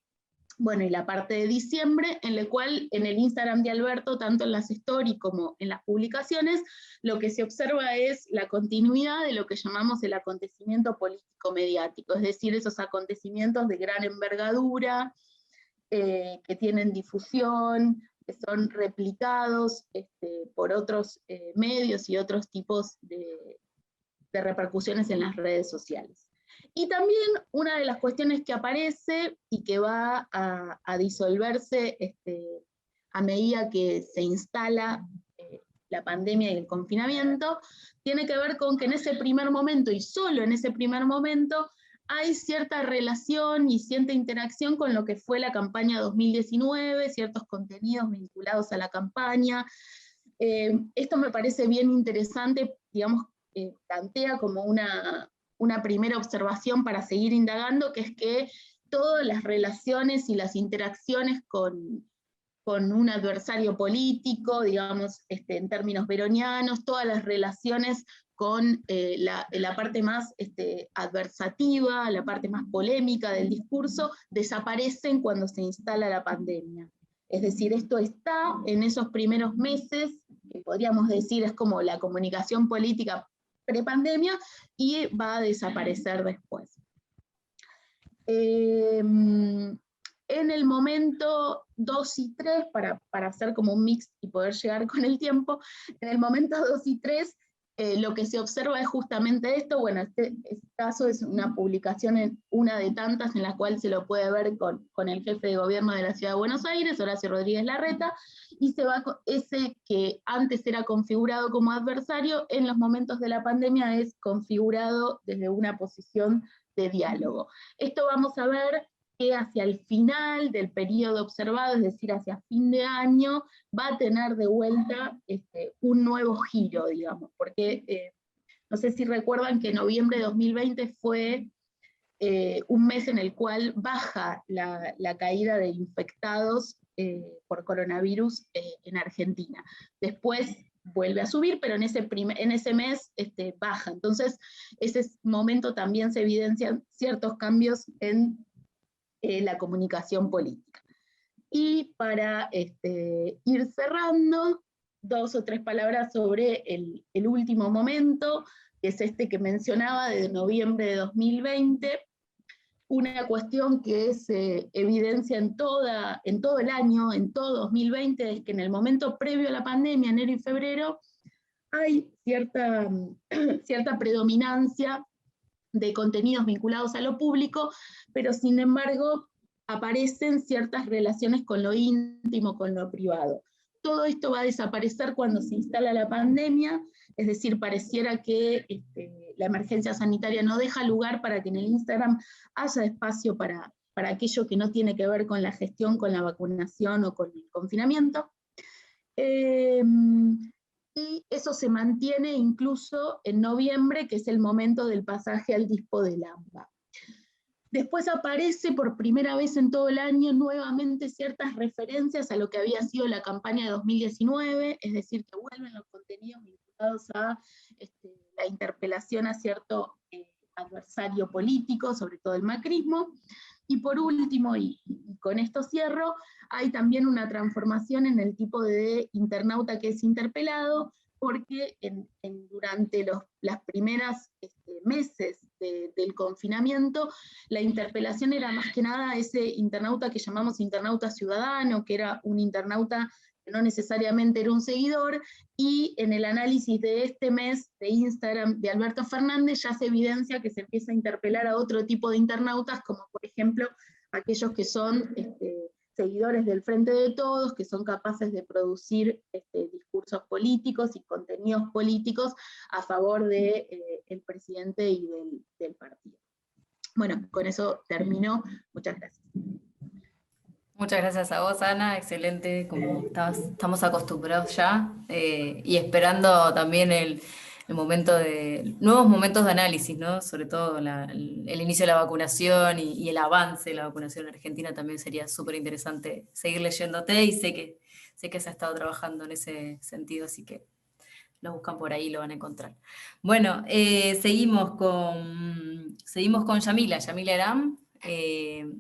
bueno, y la parte de diciembre, en la cual en el Instagram de Alberto, tanto en las stories como en las publicaciones, lo que se observa es la continuidad de lo que llamamos el acontecimiento político-mediático, es decir, esos acontecimientos de gran envergadura, que tienen difusión, que son replicados por otros medios y otros tipos de repercusiones en las redes sociales. Y también una de las cuestiones que aparece y que va a disolverse a medida que se instala la pandemia y el confinamiento, tiene que ver con que en ese primer momento, y solo en ese primer momento, hay cierta relación y cierta interacción con lo que fue la campaña 2019, ciertos contenidos vinculados a la campaña. Esto me parece bien interesante, digamos, plantea como una primera observación para seguir indagando, que es que todas las relaciones y las interacciones con un adversario político, digamos, en términos beronianos, todas las relaciones con la parte más adversativa, la parte más polémica del discurso, desaparecen cuando se instala la pandemia. Es decir, esto está en esos primeros meses, que podríamos decir es como la comunicación política prepandemia, y va a desaparecer después. En el momento 2 y 3, para hacer como un mix y poder llegar con el tiempo, en el momento 2 y 3, lo que se observa es justamente esto. Bueno, este caso es una publicación, una de tantas, en la cual se lo puede ver con el jefe de gobierno de la Ciudad de Buenos Aires, Horacio Rodríguez Larreta, y se va ese que antes era configurado como adversario, en los momentos de la pandemia es configurado desde una posición de diálogo. Esto vamos a ver que hacia el final del periodo observado, es decir, hacia fin de año, va a tener de vuelta un nuevo giro, digamos, porque no sé si recuerdan que noviembre de 2020 fue un mes en el cual baja la caída de infectados por coronavirus en Argentina. Después vuelve a subir, pero en ese mes baja. Entonces, ese momento también se evidencian ciertos cambios en la comunicación política. Y para ir cerrando, 2 o 3 palabras sobre el último momento, que es que mencionaba, de noviembre de 2020, una cuestión que se evidencia en todo el año, en todo 2020, es que en el momento previo a la pandemia, enero y febrero, hay cierta predominancia de contenidos vinculados a lo público, pero sin embargo aparecen ciertas relaciones con lo íntimo, con lo privado. Todo esto va a desaparecer cuando se instala la pandemia, es decir, pareciera que la emergencia sanitaria no deja lugar para que en el Instagram haya espacio para aquello que no tiene que ver con la gestión, con la vacunación o con el confinamiento. Y eso se mantiene incluso en noviembre, que es el momento del pasaje al dispo del AMBA. Después aparece por primera vez en todo el año nuevamente ciertas referencias a lo que había sido la campaña de 2019, es decir, que vuelven los contenidos vinculados a la interpelación a cierto adversario político, sobre todo el macrismo. Y por último, y con esto cierro, hay también una transformación en el tipo de internauta que es interpelado, porque durante las primeras meses del confinamiento, la interpelación era más que nada ese internauta que llamamos internauta ciudadano, que era un internauta que no necesariamente era un seguidor, y en el análisis de este mes de Instagram de Alberto Fernández ya se evidencia que se empieza a interpelar a otro tipo de internautas, como por ejemplo aquellos que son seguidores del Frente de Todos, que son capaces de producir discursos políticos y contenidos políticos a favor del presidente y del partido. Bueno, con eso termino. Muchas gracias. Muchas gracias a vos, Ana, excelente, como estamos acostumbrados ya, y esperando también el momento de nuevos momentos de análisis, ¿no? Sobre todo el inicio de la vacunación y el avance de la vacunación en Argentina también sería súper interesante seguir leyéndote, y sé que se ha estado trabajando en ese sentido, así que lo buscan por ahí, lo van a encontrar. Bueno, seguimos con Yamila Aram.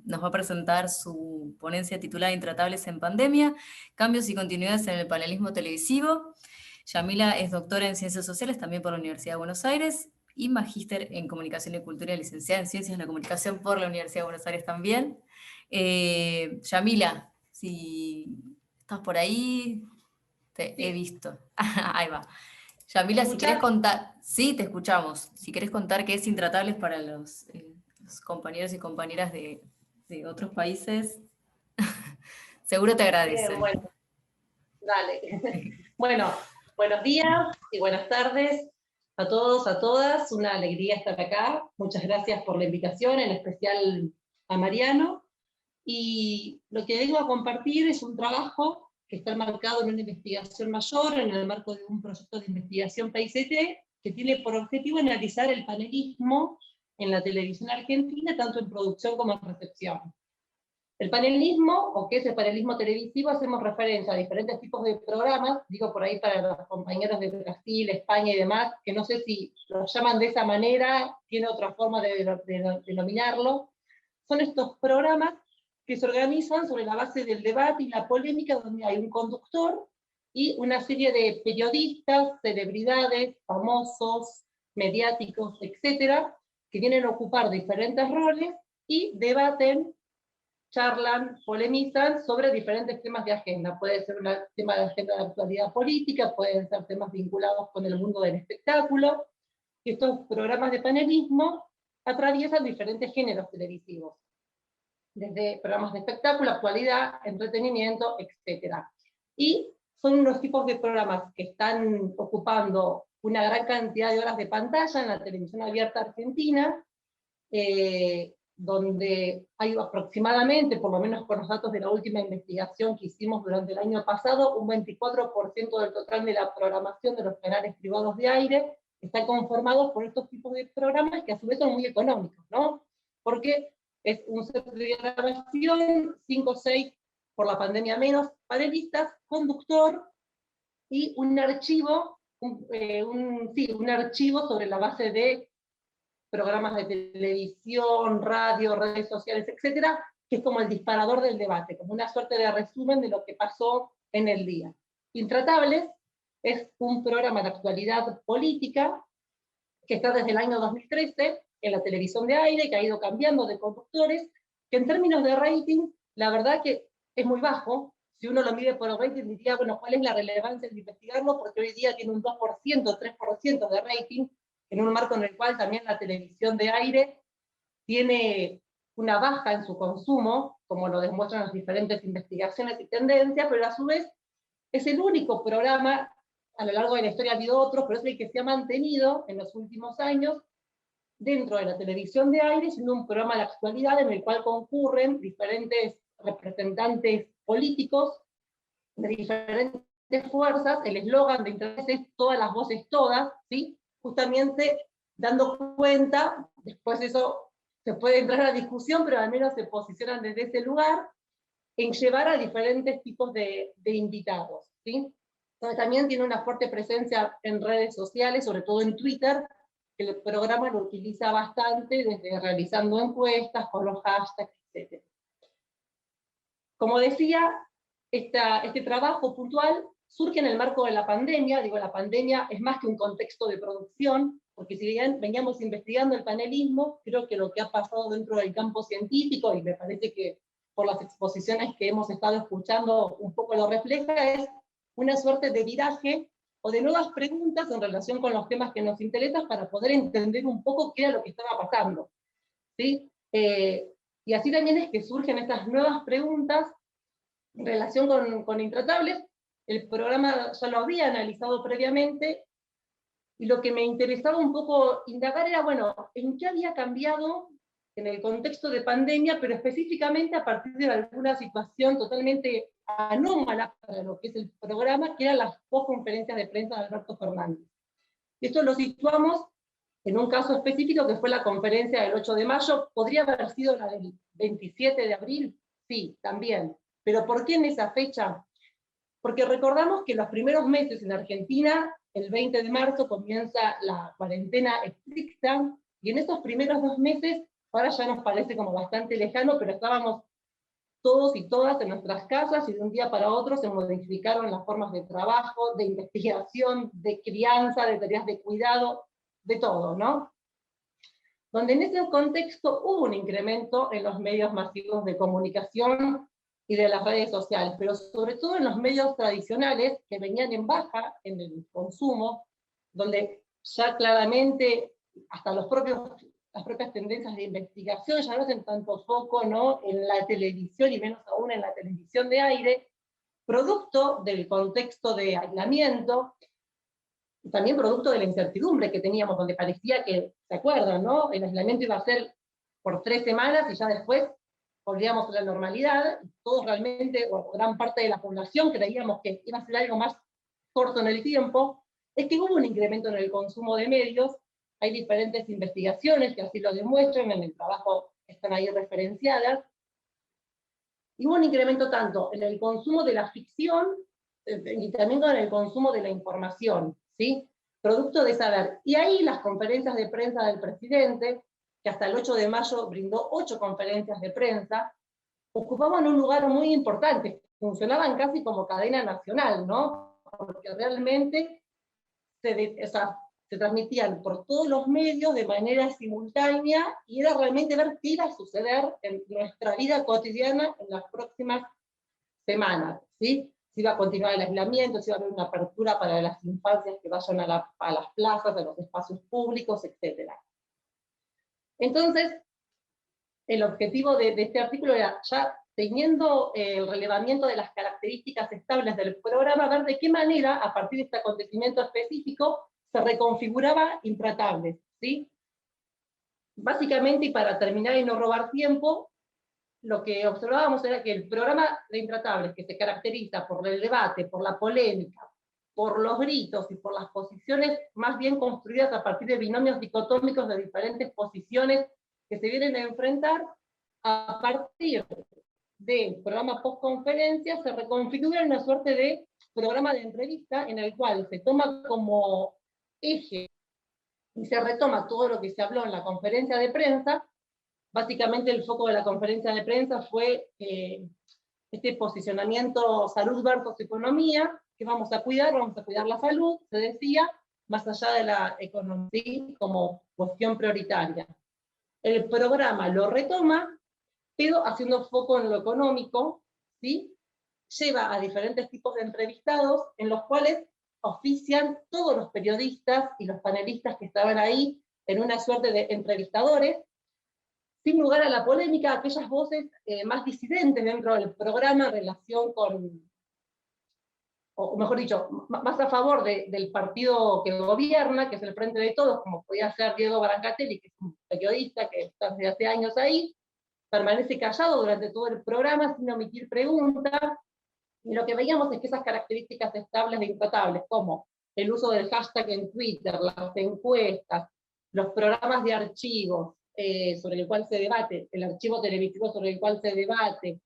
Nos va a presentar su ponencia titulada Intratables en Pandemia, cambios y continuidades en el panelismo televisivo. Yamila es doctora en Ciencias Sociales también por la Universidad de Buenos Aires y magíster en Comunicación y Cultura, licenciada en Ciencias de la Comunicación por la Universidad de Buenos Aires también. Yamila, si estás por ahí, te he visto. Ahí va. Yamila, si querés contar, sí, te escuchamos. Si querés contar qué es Intratables para los compañeros y compañeras de otros países, seguro te agradecen. Bueno, dale. Bueno, buenos días y buenas tardes a todos, a todas. Una alegría estar acá. Muchas gracias por la invitación, en especial a Mariano. Y lo que vengo a compartir es un trabajo que está marcado en una investigación mayor, en el marco de un proyecto de investigación PAICT, que tiene por objetivo analizar el panelismo en la televisión argentina, tanto en producción como en recepción. El panelismo, o qué es el panelismo televisivo, hacemos referencia a diferentes tipos de programas, digo por ahí para los compañeros de Brasil, España y demás, que no sé si lo llaman de esa manera, tiene otra forma de denominarlo. Son estos programas que se organizan sobre la base del debate y la polémica, donde hay un conductor y una serie de periodistas, celebridades, famosos, mediáticos, etcétera, que vienen a ocupar diferentes roles y debaten, charlan, polemizan sobre diferentes temas de agenda. Puede ser un tema de agenda de actualidad política, pueden ser temas vinculados con el mundo del espectáculo. Y estos programas de panelismo atraviesan diferentes géneros televisivos, desde programas de espectáculo, actualidad, entretenimiento, etc. Y son unos tipos de programas que están ocupando una gran cantidad de horas de pantalla en la televisión abierta argentina, donde hay aproximadamente, por lo menos con los datos de la última investigación que hicimos durante el año pasado, un 24% del total de la programación de los canales privados de aire están conformados por estos tipos de programas que a su vez son muy económicos, ¿no? Porque es un set de grabación, 5 o 6, por la pandemia menos, panelistas, conductor, y un archivo, un archivo sobre la base de programas de televisión, radio, redes sociales, etcétera, que es como el disparador del debate, como una suerte de resumen de lo que pasó en el día. Intratables es un programa de actualidad política que está desde el año 2013 en la televisión de aire, que ha ido cambiando de conductores, que en términos de rating, la verdad que es muy bajo. Si uno lo mide por el rating, diría, bueno, ¿cuál es la relevancia de investigarlo? Porque hoy día tiene un 2%, 3% de rating, en un marco en el cual también la televisión de aire tiene una baja en su consumo, como lo demuestran las diferentes investigaciones y tendencias, pero a su vez es el único programa, a lo largo de la historia ha habido otros, pero es el que se ha mantenido en los últimos años dentro de la televisión de aire, siendo un programa de actualidad en el cual concurren diferentes representantes políticos de diferentes fuerzas. El eslogan de Internet es todas las voces todas, ¿sí? Justamente dando cuenta, después eso se puede entrar a la discusión, pero al menos se posicionan desde ese lugar, en llevar a diferentes tipos de invitados, ¿sí? Entonces también tiene una fuerte presencia en redes sociales, sobre todo en Twitter, que el programa lo utiliza bastante, desde realizando encuestas, con los hashtags, etc. Como decía, este trabajo puntual surge en el marco de la pandemia. Digo, la pandemia es más que un contexto de producción, porque si bien veníamos investigando el panelismo, creo que lo que ha pasado dentro del campo científico, y me parece que por las exposiciones que hemos estado escuchando un poco lo refleja, es una suerte de viraje o de nuevas preguntas en relación con los temas que nos interesan para poder entender un poco qué era lo que estaba pasando, ¿sí? Y así también es que surgen estas nuevas preguntas en relación con Intratables. El programa ya lo había analizado previamente, y lo que me interesaba un poco indagar era, bueno, ¿en qué había cambiado en el contexto de pandemia, pero específicamente a partir de alguna situación totalmente anómala para lo que es el programa, que eran las postconferencias de prensa de Alberto Fernández? Y esto lo situamos en un caso específico que fue la conferencia del 8 de mayo, ¿podría haber sido la del 27 de abril? Sí, también. ¿Pero por qué en esa fecha? Porque recordamos que los primeros meses en Argentina, el 20 de marzo comienza la cuarentena estricta, y en esos primeros 2 meses, ahora ya nos parece como bastante lejano, pero estábamos todos y todas en nuestras casas, y de un día para otro se modificaron las formas de trabajo, de investigación, de crianza, de tareas de cuidado, de todo, ¿no? Donde en ese contexto hubo un incremento en los medios masivos de comunicación y de las redes sociales, pero sobre todo en los medios tradicionales, que venían en baja en el consumo, donde ya claramente hasta las propias tendencias de investigación ya no hacen tanto foco, ¿no?, en la televisión, y menos aún en la televisión de aire, producto del contexto de aislamiento, y también producto de la incertidumbre que teníamos, donde parecía que, ¿se acuerdan, no?, el aislamiento iba a ser por 3 semanas, y ya después volvíamos a la normalidad. Todos realmente, o gran parte de la población, creíamos que iba a ser algo más corto en el tiempo. Es que hubo un incremento en el consumo de medios. Hay diferentes investigaciones que así lo demuestran, en el trabajo están ahí referenciadas. Y hubo un incremento tanto en el consumo de la ficción, y también en el consumo de la información, ¿sí? Producto de saber. Y ahí las conferencias de prensa del presidente, que hasta el 8 de mayo brindó 8 conferencias de prensa, ocupaban un lugar muy importante, funcionaban casi como cadena nacional, ¿no? Porque realmente se transmitían por todos los medios de manera simultánea, y era realmente ver qué iba a suceder en nuestra vida cotidiana en las próximas semanas, ¿sí? Si iba a continuar el aislamiento, si iba a haber una apertura para las infancias que vayan a las plazas, a los espacios públicos, etc. Entonces, el objetivo de este artículo era, ya teniendo el relevamiento de las características estables del programa, ver de qué manera, a partir de este acontecimiento específico, se reconfiguraba Intratables, ¿sí? Básicamente, y para terminar y no robar tiempo, lo que observábamos era que el programa de Intratables, que se caracteriza por el debate, por la polémica, por los gritos y por las posiciones más bien construidas a partir de binomios dicotómicos de diferentes posiciones que se vienen a enfrentar, a partir del programa postconferencia se reconfigura una suerte de programa de entrevista en el cual se toma como eje y se retoma todo lo que se habló en la conferencia de prensa. Básicamente el foco de la conferencia de prensa fue este posicionamiento salud versus economía, que vamos a cuidar la salud, se decía, más allá de la economía, ¿sí?, como cuestión prioritaria. El programa lo retoma, pero haciendo foco en lo económico, ¿sí? Lleva a diferentes tipos de entrevistados, en los cuales ofician todos los periodistas y los panelistas que estaban ahí, en una suerte de entrevistadores, sin lugar a la polémica, aquellas voces más disidentes dentro del programa en relación con, o mejor dicho, más a favor del partido que gobierna, que es el Frente de Todos, como podía ser Diego Brancatelli, que es un periodista que está desde hace años ahí, permanece callado durante todo el programa sin omitir preguntas, y lo que veíamos es que esas características estables e intratables, como el uso del hashtag en Twitter, las encuestas, los programas de archivos sobre el cual se debate, el archivo televisivo sobre el cual se debate,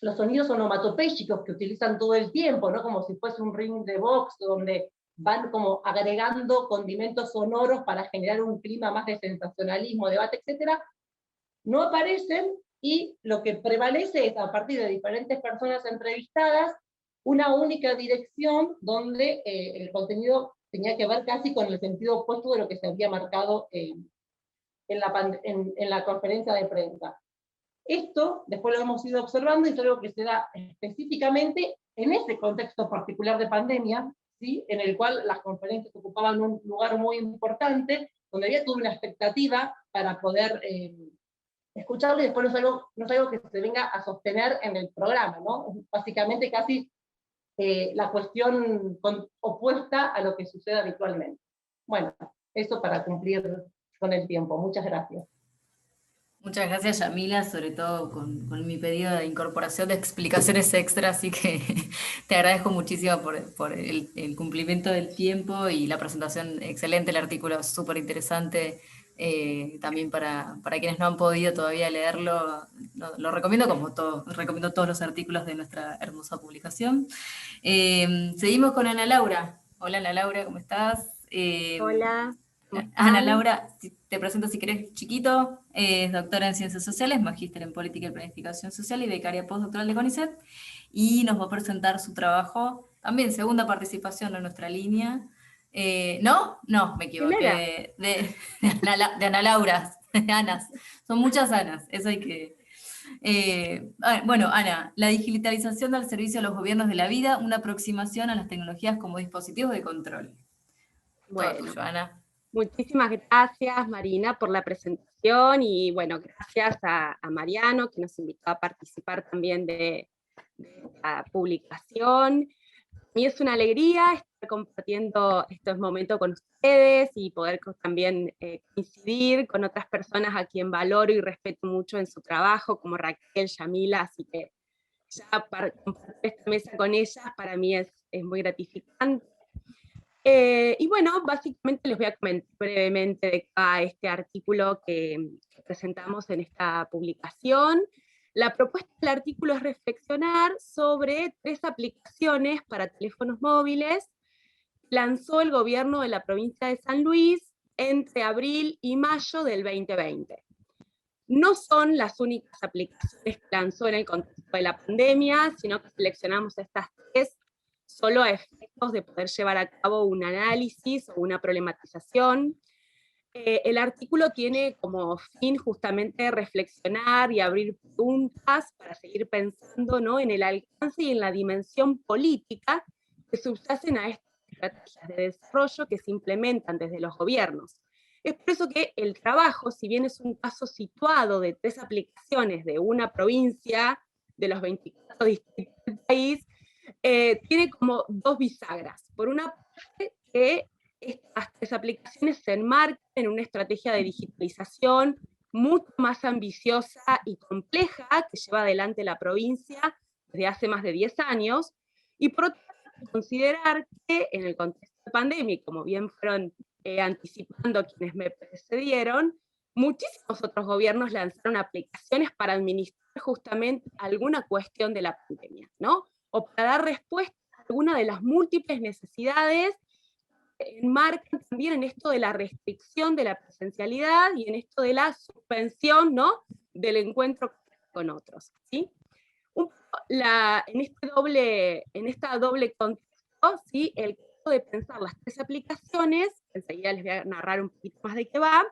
los sonidos onomatopéyicos que utilizan todo el tiempo, ¿no?, como si fuese un ring de box, donde van como agregando condimentos sonoros para generar un clima más de sensacionalismo, debate, etc., no aparecen, y lo que prevalece es, a partir de diferentes personas entrevistadas, una única dirección donde el contenido tenía que ver casi con el sentido opuesto de lo que se había marcado en la conferencia de prensa. Esto, después lo hemos ido observando, y es algo que se da específicamente en ese contexto particular de pandemia, ¿sí?, en el cual las conferencias ocupaban un lugar muy importante, donde había toda una expectativa para poder escucharlo, y después no es algo que se venga a sostener en el programa, ¿no? Es básicamente casi la cuestión opuesta a lo que sucede habitualmente. Bueno, eso para cumplir con el tiempo. Muchas gracias. Muchas gracias, Yamila, sobre todo con mi pedido de incorporación de explicaciones extra, así que te agradezco muchísimo por el cumplimiento del tiempo y la presentación excelente, el artículo súper interesante, también para quienes no han podido todavía leerlo, lo recomiendo, recomiendo todos los artículos de nuestra hermosa publicación. Seguimos con Ana Laura. Hola Ana Laura, ¿cómo estás? Hola. Ana Laura, te presento si querés chiquito, es doctora en Ciencias Sociales, magíster en Política y Planificación Social y becaria postdoctoral de CONICET, y nos va a presentar su trabajo, también segunda participación en nuestra línea. ¿No? No, me equivoqué, de Ana Laura, de Anas, son muchas Anas, eso hay que... bueno, Ana, la digitalización del servicio a los gobiernos de la vida, una aproximación a las tecnologías como dispositivos de control. Bueno. Todo tuyo, Ana. Muchísimas gracias, Marina, por la presentación, y bueno, gracias a Mariano, que nos invitó a participar también de la publicación. A mí es una alegría estar compartiendo estos momentos con ustedes y poder también coincidir con otras personas a quien valoro y respeto mucho en su trabajo, como Raquel, Yamila, así que ya para compartir esta mesa con ellas para mí es muy gratificante. Y bueno, básicamente les voy a comentar brevemente de este artículo que presentamos en esta publicación. La propuesta del artículo es reflexionar sobre 3 aplicaciones para teléfonos móviles que lanzó el gobierno de la provincia de San Luis entre abril y mayo del 2020. No son las únicas aplicaciones que lanzó en el contexto de la pandemia, sino que seleccionamos estas 3 solo a efectos de poder llevar a cabo un análisis o una problematización. El artículo tiene como fin justamente reflexionar y abrir preguntas para seguir pensando, ¿no?, en el alcance y en la dimensión política que subyacen a estas estrategias de desarrollo que se implementan desde los gobiernos. Es por eso que el trabajo, si bien es un caso situado de 3 aplicaciones de una provincia de los 24 distritos del país, tiene como 2 bisagras. Por una parte, que estas 3 aplicaciones se enmarcan en una estrategia de digitalización mucho más ambiciosa y compleja que lleva adelante la provincia desde hace más de 10 años, y por otra parte, considerar que en el contexto de pandemia, como bien fueron anticipando quienes me precedieron, muchísimos otros gobiernos lanzaron aplicaciones para administrar justamente alguna cuestión de la pandemia, ¿no? o para dar respuesta a alguna de las múltiples necesidades que enmarcan también en esto de la restricción de la presencialidad y en esto de la suspensión, ¿no?, del encuentro con otros, ¿sí? En esta doble contexto, ¿sí?, el caso de pensar las tres aplicaciones, enseguida les voy a narrar un poquito más de qué va,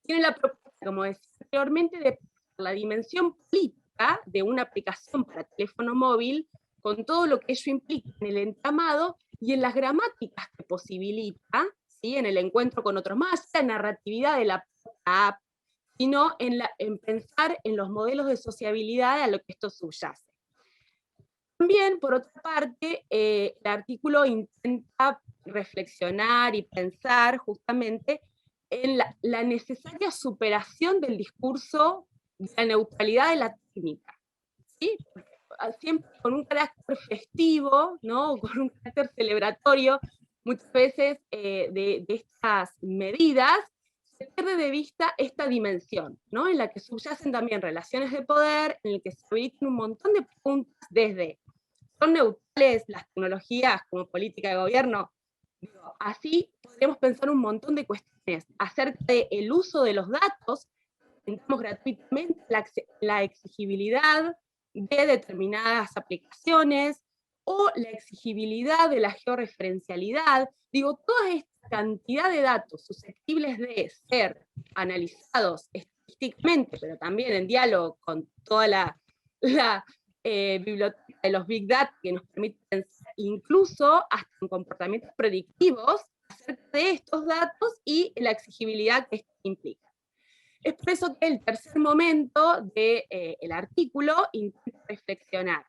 tiene la propuesta, como decía anteriormente, de la dimensión política de una aplicación para teléfono móvil, con todo lo que ello implica en el entramado y en las gramáticas que posibilita, ¿sí?, en el encuentro con otros, más la narratividad de la app, sino en pensar en los modelos de sociabilidad a lo que esto subyace. También, por otra parte, el artículo intenta reflexionar y pensar justamente en la necesaria superación del discurso de la neutralidad de la técnica, ¿sí? Siempre con un carácter festivo, ¿no?, con un carácter celebratorio, muchas veces de estas medidas, se pierde de vista esta dimensión, ¿no?, en la que subyacen también relaciones de poder, en el que se habilitan un montón de preguntas desde, ¿son neutrales las tecnologías como política de gobierno? Digo, así podríamos pensar un montón de cuestiones acerca del uso de los datos, intentamos gratuitamente la exigibilidad de determinadas aplicaciones, o la exigibilidad de la georreferencialidad. Digo, toda esta cantidad de datos susceptibles de ser analizados estadísticamente, pero también en diálogo con toda la biblioteca de los Big Data, que nos permite pensar incluso hasta en comportamientos predictivos acerca de estos datos y la exigibilidad que esto implica. Es por eso que el tercer momento del artículo intenta reflexionar,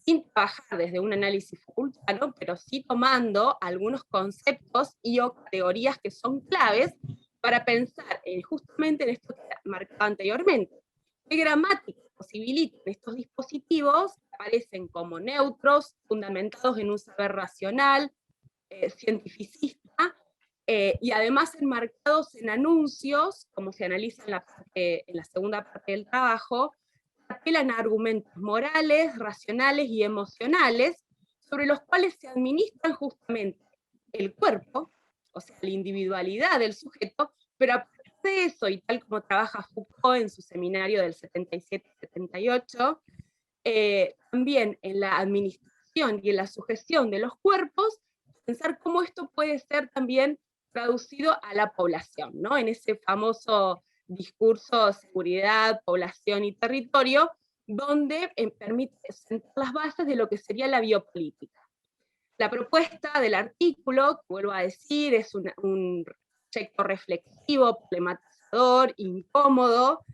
sin trabajar desde un análisis facultativo, pero sí tomando algunos conceptos y o categorías que son claves para pensar justamente en esto que marcaba anteriormente. ¿Qué gramática posibilitan estos dispositivos? Aparecen como neutros, fundamentados en un saber racional, cientificista, y además enmarcados en anuncios, como se analiza en la segunda parte del trabajo, que apelan a argumentos morales, racionales y emocionales, sobre los cuales se administran justamente el cuerpo, o sea, la individualidad del sujeto, pero a partir de eso, y tal como trabaja Foucault en su seminario del 77-78, también en la administración y en la sujeción de los cuerpos, pensar cómo esto puede ser también traducido a la población, ¿no?, en ese famoso discurso seguridad, población y territorio, donde permite sentar las bases de lo que sería la biopolítica. La propuesta del artículo, que vuelvo a decir, es un proyecto reflexivo, problematizador, incómodo,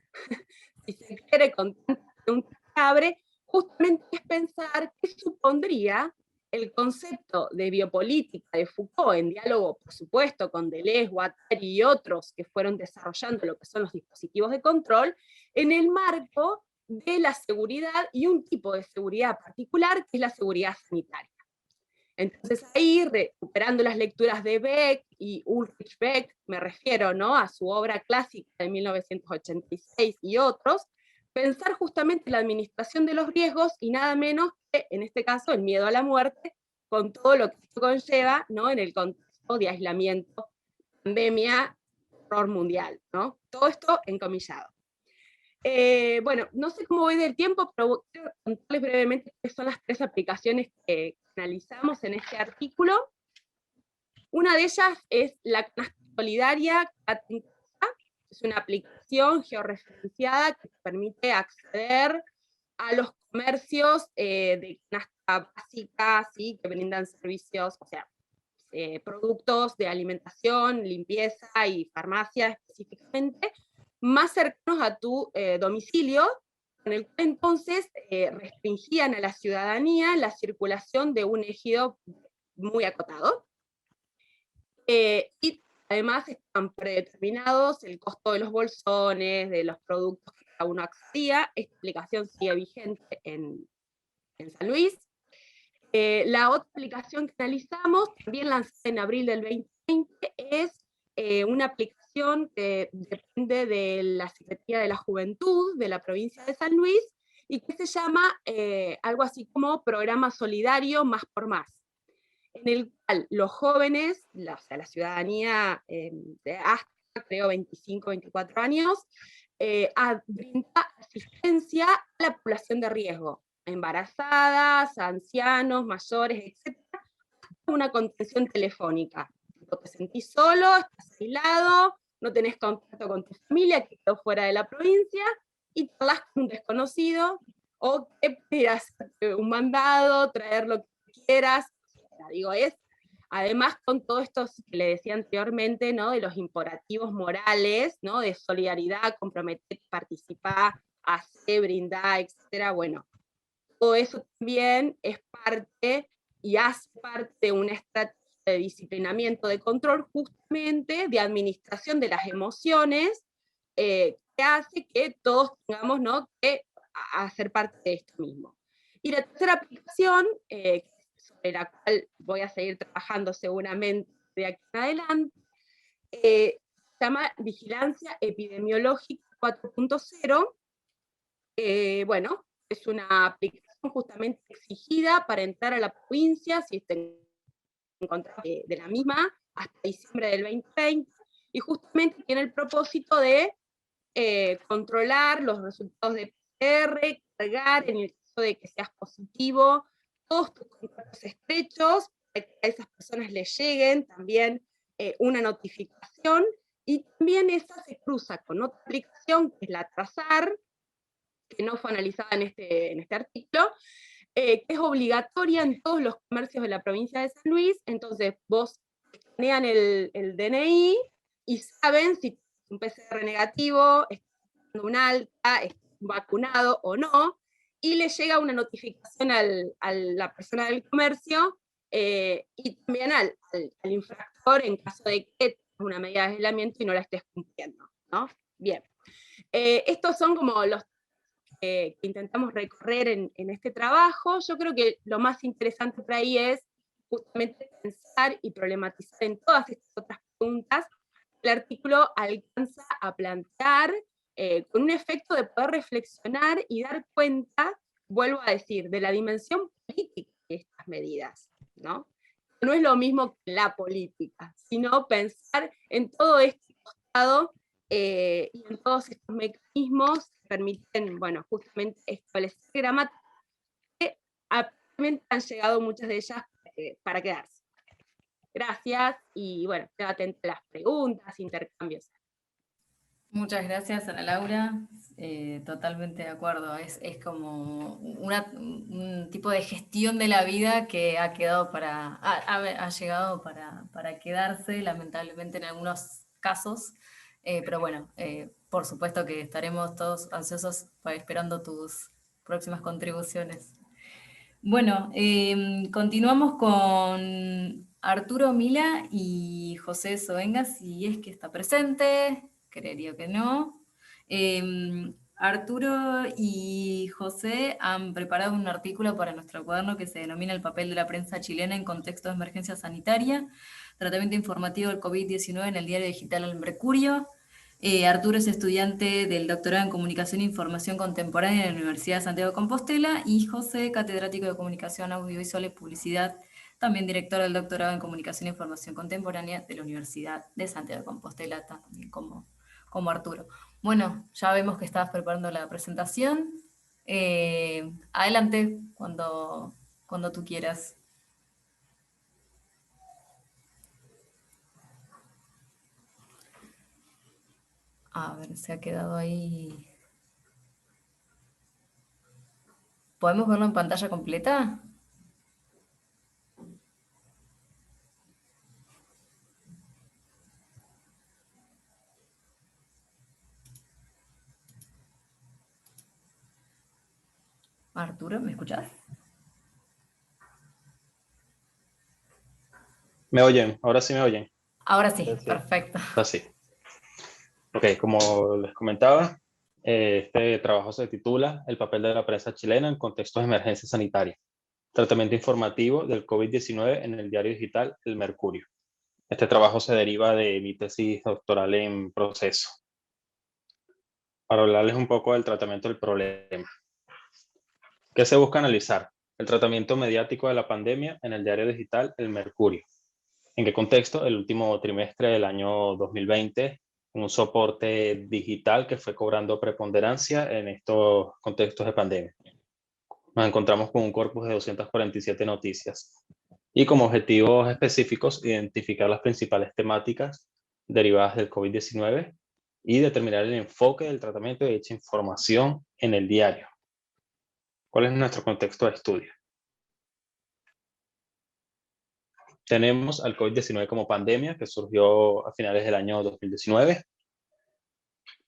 si se quiere, con tanta pregunta que abre, justamente es pensar qué supondría el concepto de biopolítica de Foucault, en diálogo, por supuesto, con Deleuze, Guattari y otros que fueron desarrollando lo que son los dispositivos de control, en el marco de la seguridad y un tipo de seguridad particular, que es la seguridad sanitaria. Entonces ahí, recuperando las lecturas de Beck y Ulrich Beck, me refiero, ¿no?, a su obra clásica de 1986 y otros, pensar justamente la administración de los riesgos y nada menos que, en este caso, el miedo a la muerte, con todo lo que esto conlleva, ¿no?, en el contexto de aislamiento, pandemia, horror mundial, ¿no? Todo esto encomillado. Bueno, no sé cómo voy del tiempo, pero quiero contarles brevemente qué son las tres aplicaciones que analizamos en este artículo. Una de ellas es la canasta solidaria, es una aplicación georreferenciada que permite acceder a los comercios de canasta básica, ¿sí?, que brindan servicios, o sea, productos de alimentación, limpieza y farmacia específicamente, más cercanos a tu domicilio, con el cual entonces restringían a la ciudadanía la circulación de un ejido muy acotado. Y además están predeterminados el costo de los bolsones, de los productos que cada uno accedía. Esta aplicación sigue vigente en San Luis. La otra aplicación que analizamos, también lanzada en abril del 2020, es una aplicación que depende de la Secretaría de la Juventud de la provincia de San Luis, y que se llama algo así como Programa Solidario Más por Más, en el cual los jóvenes, o sea, la ciudadanía de hasta, creo, 25, 24 años, brinda asistencia a la población de riesgo, embarazadas, ancianos, mayores, etc., una contención telefónica. Te sentís solo, estás aislado, no tenés contacto con tu familia, que quedó fuera de la provincia, y charlas con un desconocido, o que quieras un mandado, traer lo que quieras. Digo, además con todo esto que le decía anteriormente, ¿no? De los imperativos morales, ¿no? De solidaridad, comprometer, participar, hacer, brindar, etcétera. Bueno, todo eso también es parte y hace parte de una estrategia de disciplinamiento, de control, justamente de administración de las emociones, que hace que todos tengamos, ¿no?, que hacer parte de esto mismo. Y la tercera aplicación, sobre la cual voy a seguir trabajando seguramente de aquí en adelante, se llama Vigilancia Epidemiológica 4.0. Bueno, es una aplicación justamente exigida para entrar a la provincia, si está en contra de la misma, hasta diciembre del 2020, y justamente tiene el propósito de controlar los resultados de PCR, cargar en el caso de que seas positivo, todos tus contactos estrechos, para que a esas personas les lleguen también una notificación, y también esa se cruza con otra aplicación, que es la Trazar, que no fue analizada en este artículo, que es obligatoria en todos los comercios de la provincia de San Luis. Entonces vos escanean el DNI y saben si es un PCR negativo, está dando un alta, está vacunado o no, y le llega una notificación a la persona del comercio, y también al infractor en caso de que tengas una medida de aislamiento y no la estés cumpliendo, ¿no? Bien. Estos son como los que intentamos recorrer en este trabajo. Yo creo que lo más interesante por ahí es justamente pensar y problematizar en todas estas otras preguntas. El artículo alcanza a plantear con un efecto de poder reflexionar y dar cuenta, vuelvo a decir, de la dimensión política de estas medidas, ¿no? No es lo mismo que la política, sino pensar en todo este costado y en todos estos mecanismos que permiten, bueno, justamente establecer gramáticas que actualmente han llegado muchas de ellas para quedarse. Gracias, y bueno, estoy atenta a las preguntas, intercambios. Muchas gracias, Ana Laura. Totalmente de acuerdo. Es como un tipo de gestión de la vida que ha quedado ha llegado para quedarse, lamentablemente en algunos casos. Pero bueno, por supuesto que estaremos todos ansiosos esperando tus próximas contribuciones. Bueno, continuamos con Arturo Mila y José Soenga, si es que está presente. Creería que no. Arturo y José han preparado un artículo para nuestro cuaderno que se denomina El papel de la prensa chilena en contexto de emergencia sanitaria, tratamiento informativo del COVID-19 en el diario digital El Mercurio. Arturo es estudiante del doctorado en Comunicación e Información Contemporánea en la Universidad de Santiago de Compostela, y José, catedrático de Comunicación Audiovisual y Publicidad, también director del doctorado en Comunicación e Información Contemporánea de la Universidad de Santiago de Compostela, también como Arturo. Bueno, ya vemos que estabas preparando la presentación. Adelante, cuando tú quieras. A ver, se ha quedado ahí. ¿Podemos verlo en pantalla completa? Arturo, ¿me escuchás? ¿Me oyen? ¿Ahora sí me oyen? Ahora sí, perfecto. Ahora sí. Ok, como les comentaba, este trabajo se titula El papel de la prensa chilena en contextos de emergencia sanitaria. Tratamiento informativo del COVID-19 en el diario digital El Mercurio. Este trabajo se deriva de mi tesis doctoral en proceso. Para hablarles un poco del tratamiento del problema. ¿Qué se busca analizar? El tratamiento mediático de la pandemia en el diario digital El Mercurio. ¿En qué contexto? El último trimestre del año 2020, un soporte digital que fue cobrando preponderancia en estos contextos de pandemia. Nos encontramos con un corpus de 247 noticias y como objetivos específicos identificar las principales temáticas derivadas del COVID-19 y determinar el enfoque del tratamiento de dicha información en el diario. ¿Cuál es nuestro contexto de estudio? Tenemos al COVID-19 como pandemia que surgió a finales del año 2019,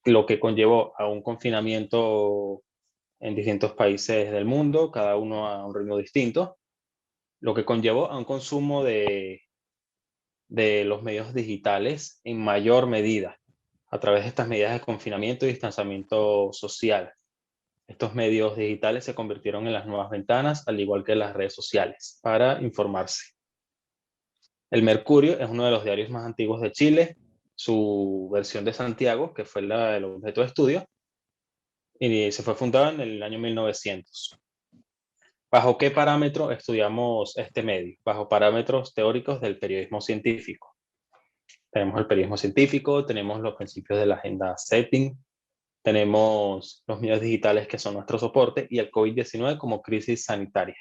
lo que conllevó a un confinamiento en distintos países del mundo, cada uno a un ritmo distinto, lo que conllevó a un consumo de los medios digitales en mayor medida, a través de estas medidas de confinamiento y distanciamiento social. Estos medios digitales se convirtieron en las nuevas ventanas, al igual que las redes sociales, para informarse. El Mercurio es uno de los diarios más antiguos de Chile, su versión de Santiago, que fue el objeto de estudio, y se fue fundado en el año 1900. ¿Bajo qué parámetro estudiamos este medio? Bajo parámetros teóricos del periodismo científico. Tenemos el periodismo científico, tenemos los principios de la agenda setting, tenemos los medios digitales que son nuestro soporte y el COVID-19 como crisis sanitaria.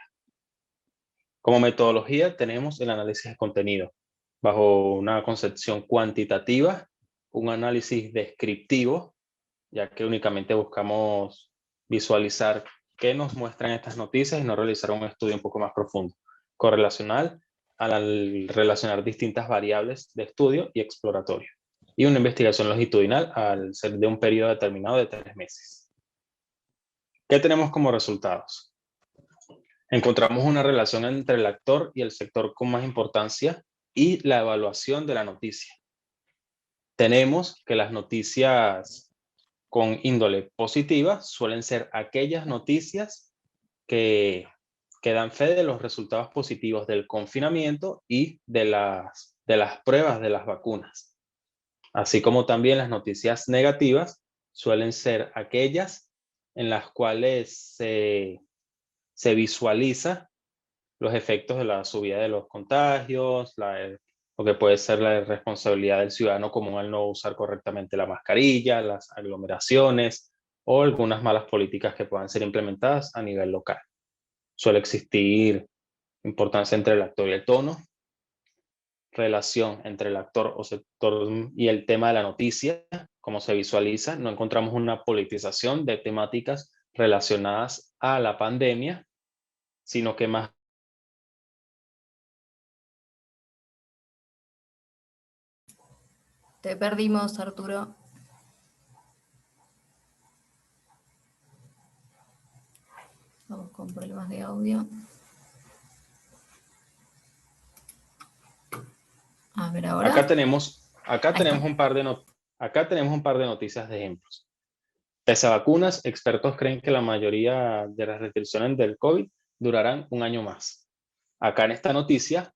Como metodología tenemos el análisis de contenido, bajo una concepción cuantitativa, un análisis descriptivo, ya que únicamente buscamos visualizar qué nos muestran estas noticias y no realizar un estudio un poco más profundo, correlacional, al relacionar distintas variables de estudio y exploratorio, y una investigación longitudinal al ser de un periodo determinado de 3 meses. ¿Qué tenemos como resultados? Encontramos una relación entre el actor y el sector con más importancia y la evaluación de la noticia. Tenemos que las noticias con índole positiva suelen ser aquellas noticias que dan fe de los resultados positivos del confinamiento y de las pruebas de las vacunas. Así como también las noticias negativas suelen ser aquellas en las cuales se visualiza los efectos de la subida de los contagios, lo que puede ser la responsabilidad del ciudadano común al no usar correctamente la mascarilla, las aglomeraciones o algunas malas políticas que puedan ser implementadas a nivel local. Suele existir importancia entre el actor y el tono, relación entre el actor o sector y el tema de la noticia, como se visualiza. No encontramos una politización de temáticas relacionadas a la pandemia, sino que más Te perdimos, Arturo. Vamos con problemas de audio. A ver ahora. Acá tenemos un par de noticias de ejemplos. Pese a vacunas, expertos creen que la mayoría de las restricciones del COVID durarán un año más. Acá en esta noticia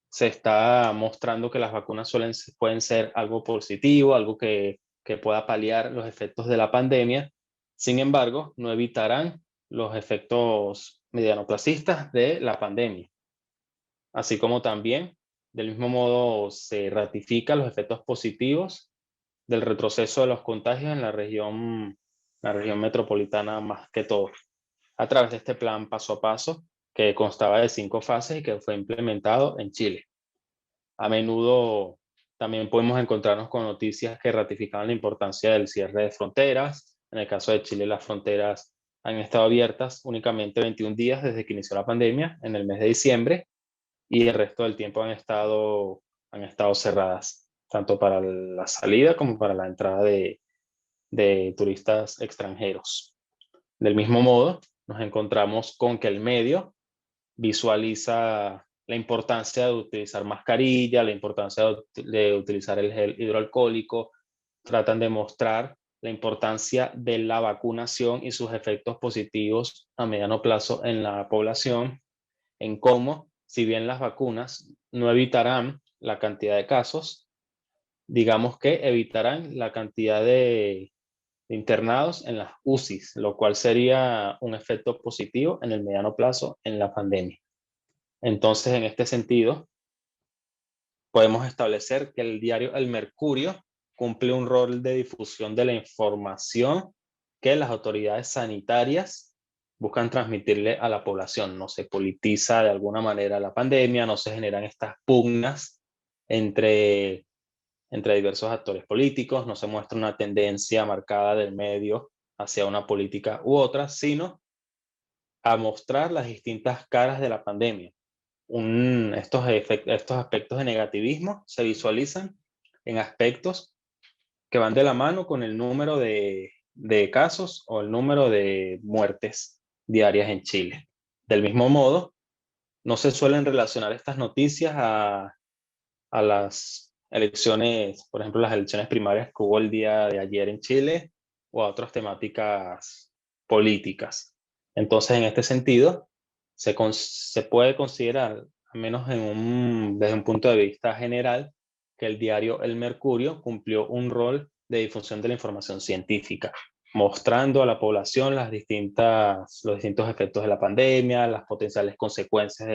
se está mostrando que las vacunas pueden ser algo positivo, algo que pueda paliar los efectos de la pandemia. Sin embargo, no evitarán los efectos medianoplacistas de la pandemia. Así como también, del mismo modo, se ratifican los efectos positivos del retroceso de los contagios en la región metropolitana más que todo, a través de este plan paso a paso que constaba de 5 fases y que fue implementado en Chile. A menudo también podemos encontrarnos con noticias que ratificaban la importancia del cierre de fronteras. En el caso de Chile, las fronteras han estado abiertas únicamente 21 días desde que inició la pandemia, en el mes de diciembre, y el resto del tiempo han estado cerradas, tanto para la salida como para la entrada de turistas extranjeros. Del mismo modo, nos encontramos con que el medio visualiza la importancia de utilizar mascarilla, la importancia de utilizar el gel hidroalcohólico, tratan de mostrar la importancia de la vacunación y sus efectos positivos a mediano plazo en la población, en cómo, si bien las vacunas no evitarán la cantidad de casos, digamos que evitarán la cantidad de de internados en las UCIs, lo cual sería un efecto positivo en el mediano plazo en la pandemia. Entonces, en este sentido, podemos establecer que el diario El Mercurio cumple un rol de difusión de la información que las autoridades sanitarias buscan transmitirle a la población. No se politiza de alguna manera la pandemia, no se generan estas pugnas entre diversos actores políticos, no se muestra una tendencia marcada del medio hacia una política u otra, sino a mostrar las distintas caras de la pandemia. Estos aspectos de negativismo se visualizan en aspectos que van de la mano con el número de casos o el número de muertes diarias en Chile. Del mismo modo, no se suelen relacionar estas noticias a las elecciones, por ejemplo, las elecciones primarias que hubo el día de ayer en Chile, o a otras temáticas políticas. Entonces, en este sentido, se puede considerar, al menos desde un punto de vista general, que el diario El Mercurio cumplió un rol de difusión de la información científica, mostrando a la población los distintos efectos de la pandemia, las potenciales consecuencias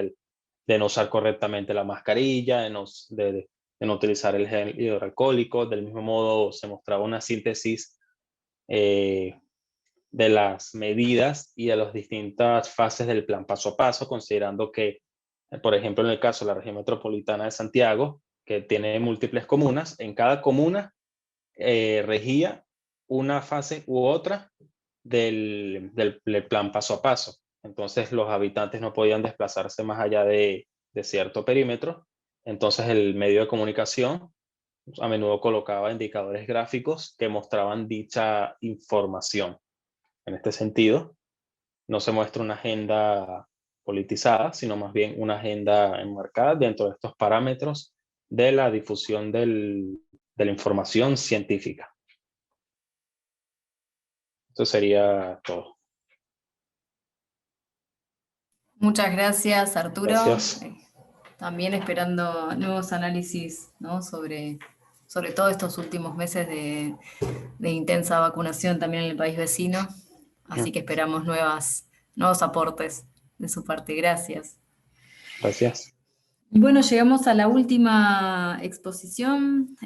de no usar correctamente la mascarilla, de no utilizar el gel hidroalcohólico. Del mismo modo, se mostraba una síntesis de las medidas y de las distintas fases del plan paso a paso, considerando que, por ejemplo, en el caso de la región metropolitana de Santiago, que tiene múltiples comunas, en cada comuna regía una fase u otra del plan paso a paso. Entonces los habitantes no podían desplazarse más allá de cierto perímetro. Entonces el medio de comunicación a menudo colocaba indicadores gráficos que mostraban dicha información. En este sentido, no se muestra una agenda politizada, sino más bien una agenda enmarcada dentro de estos parámetros de la difusión de la información científica. Eso sería todo. Muchas gracias, Arturo. Gracias. También esperando nuevos análisis, ¿no? sobre todos estos últimos meses de intensa vacunación también en el país vecino. Así que esperamos nuevos aportes de su parte. Gracias. Gracias. Y bueno, llegamos a la última exposición.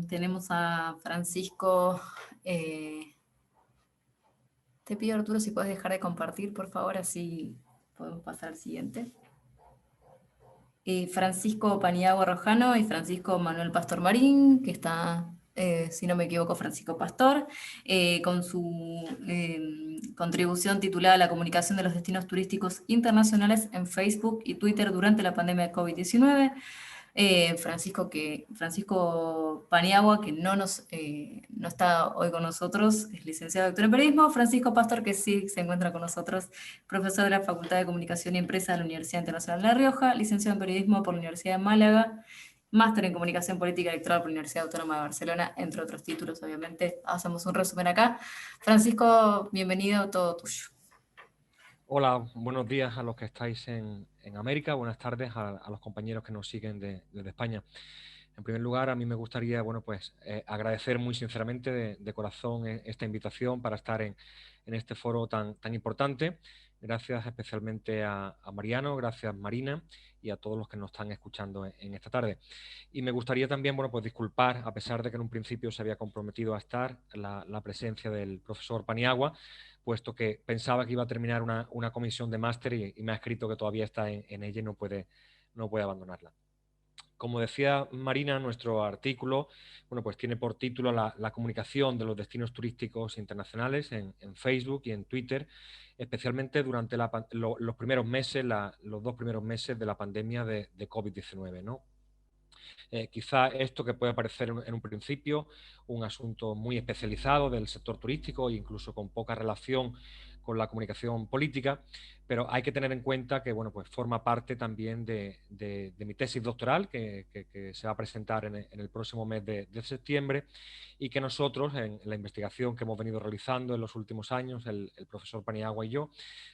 Tenemos a Francisco. Te pido, Arturo, si puedes dejar de compartir, por favor, así podemos pasar al siguiente. Francisco Paniagua Rojano y Francisco Manuel Pastor Marín, que está, si no me equivoco, Francisco Pastor, con su contribución titulada La comunicación de los destinos turísticos internacionales en Facebook y Twitter durante la pandemia de COVID-19. Francisco Paniagua, que no está hoy con nosotros, es licenciado doctor en periodismo. Francisco Pastor, que sí se encuentra con nosotros, profesor de la Facultad de Comunicación y Empresa de la Universidad Internacional de La Rioja, licenciado en periodismo por la Universidad de Málaga, máster en comunicación política electoral por la Universidad Autónoma de Barcelona, entre otros títulos. Obviamente hacemos un resumen acá. Francisco, bienvenido, todo tuyo. Hola, buenos días a los que estáis en América, buenas tardes a los compañeros que nos siguen desde España. En primer lugar, a mí me gustaría agradecer muy sinceramente de corazón esta invitación para estar en este foro tan importante. Gracias especialmente a Mariano, gracias Marina y a todos los que nos están escuchando en esta tarde. Y me gustaría también disculpar, a pesar de que en un principio se había comprometido a estar, la presencia del profesor Paniagua, puesto que pensaba que iba a terminar una comisión de máster y me ha escrito que todavía está en ella y no puede abandonarla. Como decía Marina, nuestro artículo tiene por título la comunicación de los destinos turísticos internacionales en Facebook y en Twitter, especialmente durante los 2 primeros meses de la pandemia de COVID-19, ¿no? Quizá esto que puede parecer en un principio un asunto muy especializado del sector turístico e incluso con poca relación con la comunicación política, pero hay que tener en cuenta que bueno, pues forma parte también de mi tesis doctoral que se va a presentar en el próximo mes de septiembre, y que nosotros en la investigación que hemos venido realizando en los últimos años, el profesor Paniagua y yo,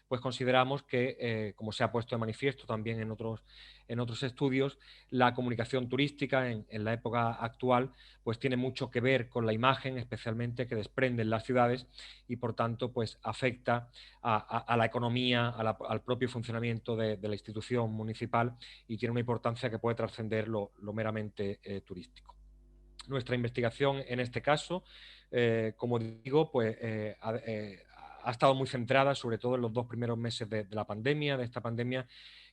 pues consideramos que, como se ha puesto de manifiesto también en otros estudios, la comunicación turística en la época actual pues tiene mucho que ver con la imagen, especialmente que desprenden las ciudades, y por tanto pues afecta a la economía, al propio funcionamiento de la institución municipal, y tiene una importancia que puede trascender lo meramente turístico. Nuestra investigación en este caso, como digo, pues ha estado muy centrada sobre todo en los 2 primeros meses de la pandemia, de esta pandemia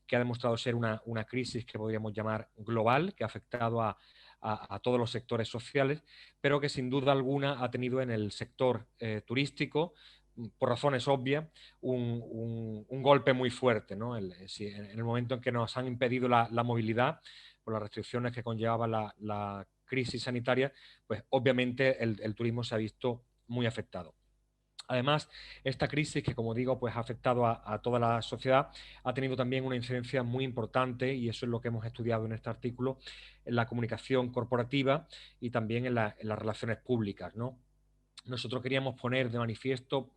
que ha demostrado ser una crisis que podríamos llamar global, que ha afectado a todos los sectores sociales, pero que sin duda alguna ha tenido en el sector turístico, por razones obvias, un golpe muy fuerte, ¿no? En el momento en que nos han impedido la movilidad por las restricciones que conllevaba la crisis sanitaria, pues obviamente el turismo se ha visto muy afectado. Además, esta crisis, que como digo, pues ha afectado a toda la sociedad, ha tenido también una incidencia muy importante, y eso es lo que hemos estudiado en este artículo, en la comunicación corporativa y también en las relaciones públicas, ¿no? Nosotros queríamos poner de manifiesto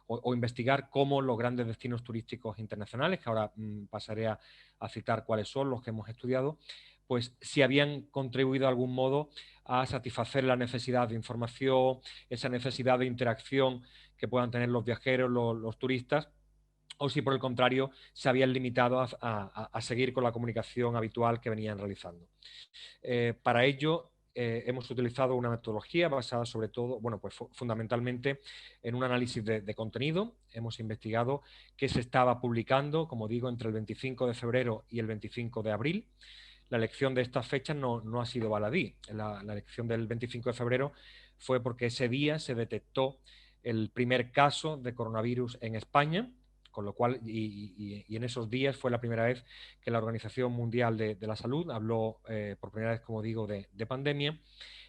o investigar cómo los grandes destinos turísticos internacionales, que ahora pasaré a citar cuáles son los que hemos estudiado, pues si habían contribuido de algún modo a satisfacer la necesidad de información, esa necesidad de interacción que puedan tener los viajeros, los turistas, o si por el contrario se habían limitado a seguir con la comunicación habitual que venían realizando. Para ello hemos utilizado una metodología basada sobre todo, bueno, pues fundamentalmente en un análisis de contenido. Hemos investigado qué se estaba publicando, como digo, entre el 25 de febrero y el 25 de abril. La elección de estas fechas no ha sido baladí. La elección del 25 de febrero fue porque ese día se detectó el primer caso de coronavirus en España, con lo cual, y en esos días fue la primera vez que la Organización Mundial de la Salud habló por primera vez, como digo, de pandemia,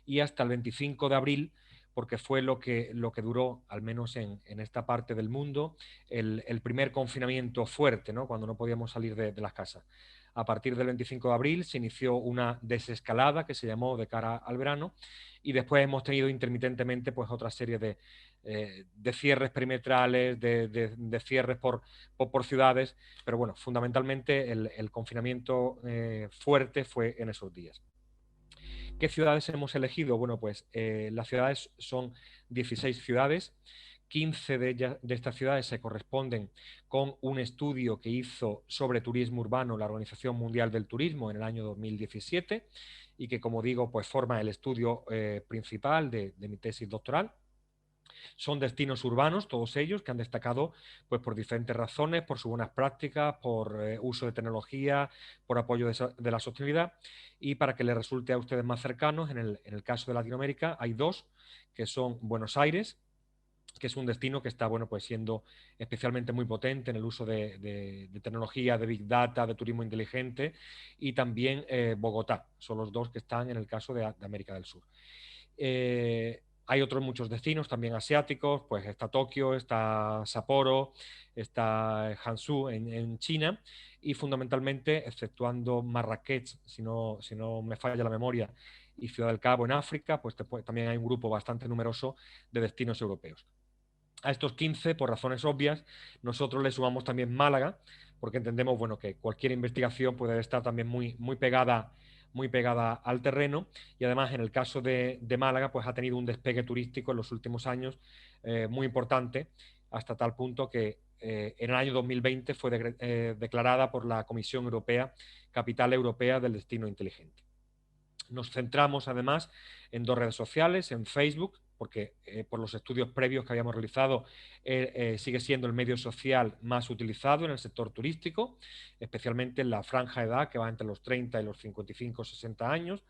y hasta el 25 de abril, porque fue lo que duró, al menos en esta parte del mundo, el primer confinamiento fuerte, ¿no? Cuando no podíamos salir de las casas. A partir del 25 de abril se inició una desescalada que se llamó de cara al verano, y después hemos tenido intermitentemente pues otra serie de cierres perimetrales, de cierres por ciudades, pero bueno, fundamentalmente el confinamiento fuerte fue en esos días. ¿Qué ciudades hemos elegido? Bueno, pues las ciudades son 16 ciudades. 15 de estas ciudades se corresponden con un estudio que hizo sobre turismo urbano la Organización Mundial del Turismo en el año 2017, y que, como digo, pues forma el estudio principal de mi tesis doctoral. Son destinos urbanos, todos ellos, que han destacado pues, por diferentes razones, por sus buenas prácticas, por uso de tecnología, por apoyo de la sostenibilidad. Y para que les resulte a ustedes más cercanos, en el caso de Latinoamérica hay 2, que son Buenos Aires, que es un destino que está bueno, pues siendo especialmente muy potente en el uso de tecnología, de Big Data, de turismo inteligente, y también Bogotá. Son los 2 que están en el caso de América del Sur. Hay otros muchos destinos también asiáticos, pues está Tokio, está Sapporo, está Hangzhou en China, y fundamentalmente, exceptuando Marrakech, si no me falla la memoria, y Ciudad del Cabo en África, pues también hay un grupo bastante numeroso de destinos europeos. A estos 15, por razones obvias, nosotros le sumamos también Málaga, porque entendemos bueno, que cualquier investigación puede estar también muy pegada al terreno, y además en el caso de Málaga pues ha tenido un despegue turístico en los últimos años muy importante, hasta tal punto que en el año 2020 fue declarada por la Comisión Europea Capital Europea del Destino Inteligente. Nos centramos además en 2 redes sociales, en Facebook, porque por los estudios previos que habíamos realizado sigue siendo el medio social más utilizado en el sector turístico, especialmente en la franja de edad que va entre los 30 y los 55 o 60 años.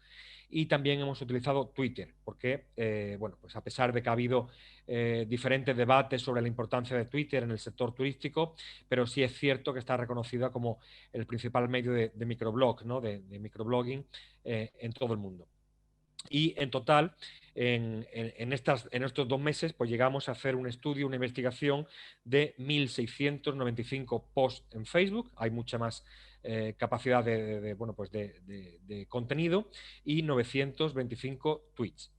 Y también hemos utilizado Twitter, porque bueno, pues a pesar de que ha habido diferentes debates sobre la importancia de Twitter en el sector turístico, pero sí es cierto que está reconocida como el principal medio de microblog, ¿no? de microblogging en todo el mundo. Y en total en estos 2 meses, pues llegamos a hacer un estudio, una investigación de 1.695 posts en Facebook. Hay mucha más capacidad de contenido, y 925 tweets,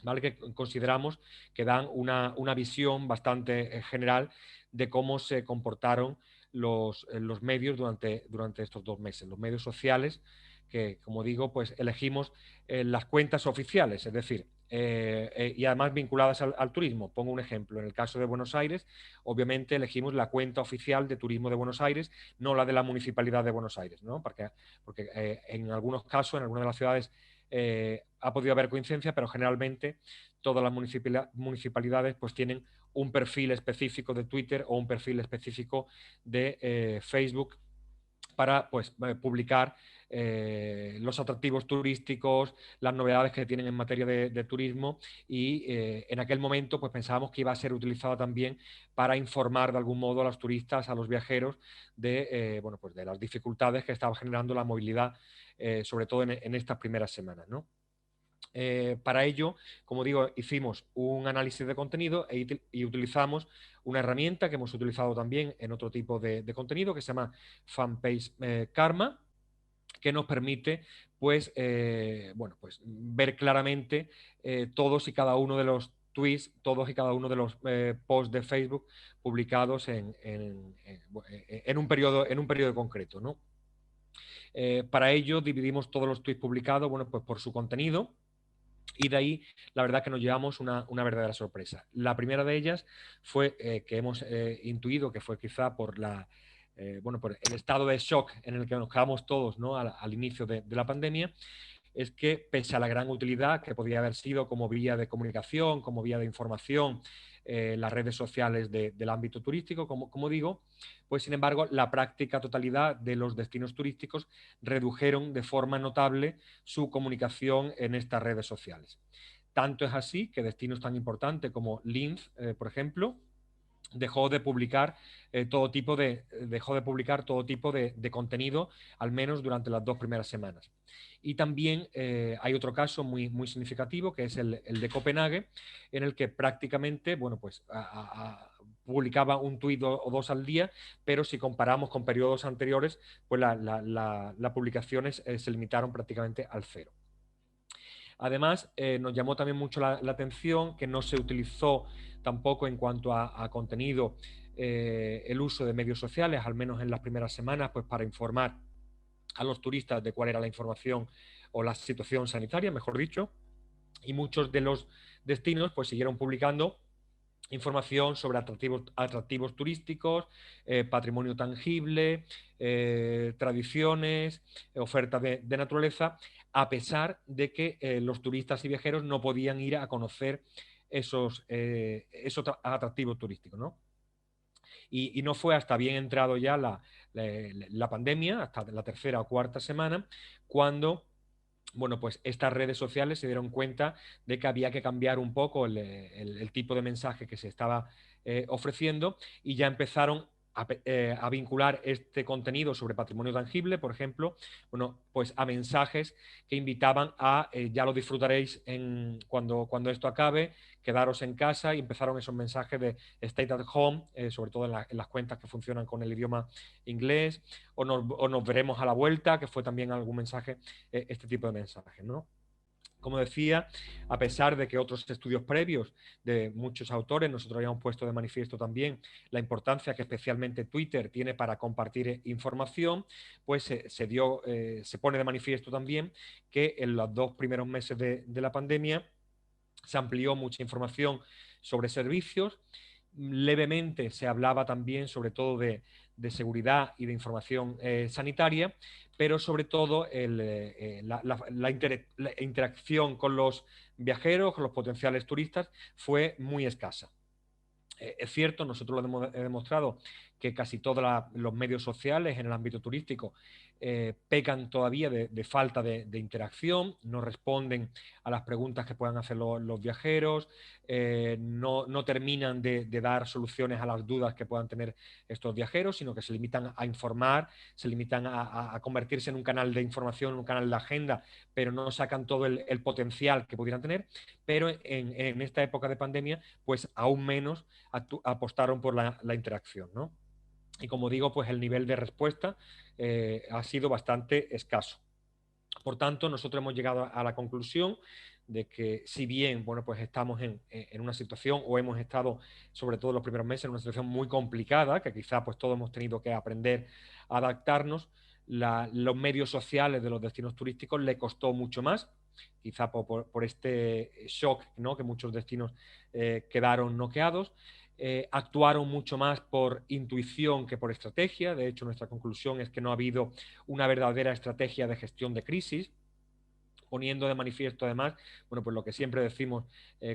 ¿vale? Que consideramos que dan una visión bastante general de cómo se comportaron los medios durante estos 2 meses. Los medios sociales, que, como digo, pues elegimos las cuentas oficiales, es decir, y además vinculadas al turismo. Pongo un ejemplo: en el caso de Buenos Aires, obviamente elegimos la cuenta oficial de turismo de Buenos Aires, no la de la Municipalidad de Buenos Aires, ¿no? Porque en algunos casos, en algunas de las ciudades, ha podido haber coincidencia, pero generalmente todas las municipalidades pues tienen un perfil específico de Twitter o un perfil específico de Facebook para pues publicar los atractivos turísticos, las novedades que tienen en materia de turismo, y en aquel momento pues pensábamos que iba a ser utilizada también para informar de algún modo a los turistas, a los viajeros, de, pues de las dificultades que estaba generando la movilidad, sobre todo en estas primeras semanas, ¿no? Para ello, como digo, hicimos un análisis de contenido y utilizamos una herramienta que hemos utilizado también en otro tipo de contenido, que se llama Fanpage Karma, que nos permite pues, pues ver claramente todos y cada uno de los tweets, todos y cada uno de los posts de Facebook publicados en un periodo concreto, ¿no? Para ello dividimos todos los tweets publicados, bueno, pues por su contenido. Y de ahí, la verdad que nos llevamos una verdadera sorpresa. La primera de ellas fue que hemos intuido que fue quizá por por el estado de shock en el que nos quedamos todos, ¿no? al inicio de la pandemia, es que pese a la gran utilidad que podía haber sido como vía de comunicación, como vía de información, las redes sociales del ámbito turístico, como digo, pues sin embargo la práctica totalidad de los destinos turísticos redujeron de forma notable su comunicación en estas redes sociales. Tanto es así que destinos tan importantes como Linz, por ejemplo, dejó de publicar todo tipo de contenido, al menos durante las 2 primeras semanas. Y también hay otro caso muy, muy significativo, que es el de Copenhague, en el que prácticamente, bueno, pues publicaba un tuit o 2 al día, pero si comparamos con periodos anteriores, pues las publicaciones se limitaron prácticamente al 0. Además, nos llamó también mucho la atención que no se utilizó tampoco en cuanto a contenido el uso de medios sociales, al menos en las primeras semanas, pues para informar a los turistas de cuál era la información o la situación sanitaria, mejor dicho, y muchos de los destinos pues siguieron publicando información sobre atractivos turísticos, patrimonio tangible, tradiciones, ofertas de naturaleza, a pesar de que los turistas y viajeros no podían ir a conocer esos atractivos turísticos, ¿no? Y no fue hasta bien entrado ya la pandemia, hasta la 3ª o 4ª semana, cuando, bueno, pues estas redes sociales se dieron cuenta de que había que cambiar un poco el tipo de mensaje que se estaba ofreciendo, y ya empezaron a vincular este contenido sobre patrimonio tangible, por ejemplo, bueno, pues a mensajes que invitaban a ya lo disfrutaréis cuando esto acabe, quedaros en casa, y empezaron esos mensajes de stay at home, sobre todo en las cuentas que funcionan con el idioma inglés, o nos veremos a la vuelta, que fue también algún mensaje, este tipo de mensajes, ¿no? Como decía, a pesar de que otros estudios previos de muchos autores, nosotros habíamos puesto de manifiesto también la importancia que especialmente Twitter tiene para compartir información, pues se pone de manifiesto también que en los 2 primeros meses de la pandemia se amplió mucha información sobre servicios. Levemente se hablaba también sobre todo de seguridad y de información sanitaria, pero sobre todo la interacción con los viajeros, con los potenciales turistas, fue muy escasa. Es cierto, nosotros lo hemos demostrado, que casi todos los medios sociales en el ámbito turístico pecan todavía de falta de interacción, no responden a las preguntas que puedan hacer los viajeros, no terminan de dar soluciones a las dudas que puedan tener estos viajeros, sino que se limitan a informar, se limitan a convertirse en un canal de información, un canal de agenda, pero no sacan todo el potencial que pudieran tener. Pero en esta época de pandemia, pues aún menos apostaron por la interacción, ¿no? Y como digo, pues el nivel de respuesta ha sido bastante escaso. Por tanto, nosotros hemos llegado a la conclusión de que si bien, bueno, pues estamos en una situación, o hemos estado, sobre todo los primeros meses, en una situación muy complicada, que quizá pues todos hemos tenido que aprender a adaptarnos, los medios sociales de los destinos turísticos le costó mucho más, quizá por este shock, ¿no?, que muchos destinos quedaron noqueados. Actuaron mucho más por intuición que por estrategia. De hecho, nuestra conclusión es que no ha habido una verdadera estrategia de gestión de crisis, poniendo de manifiesto además, bueno, pues lo que siempre decimos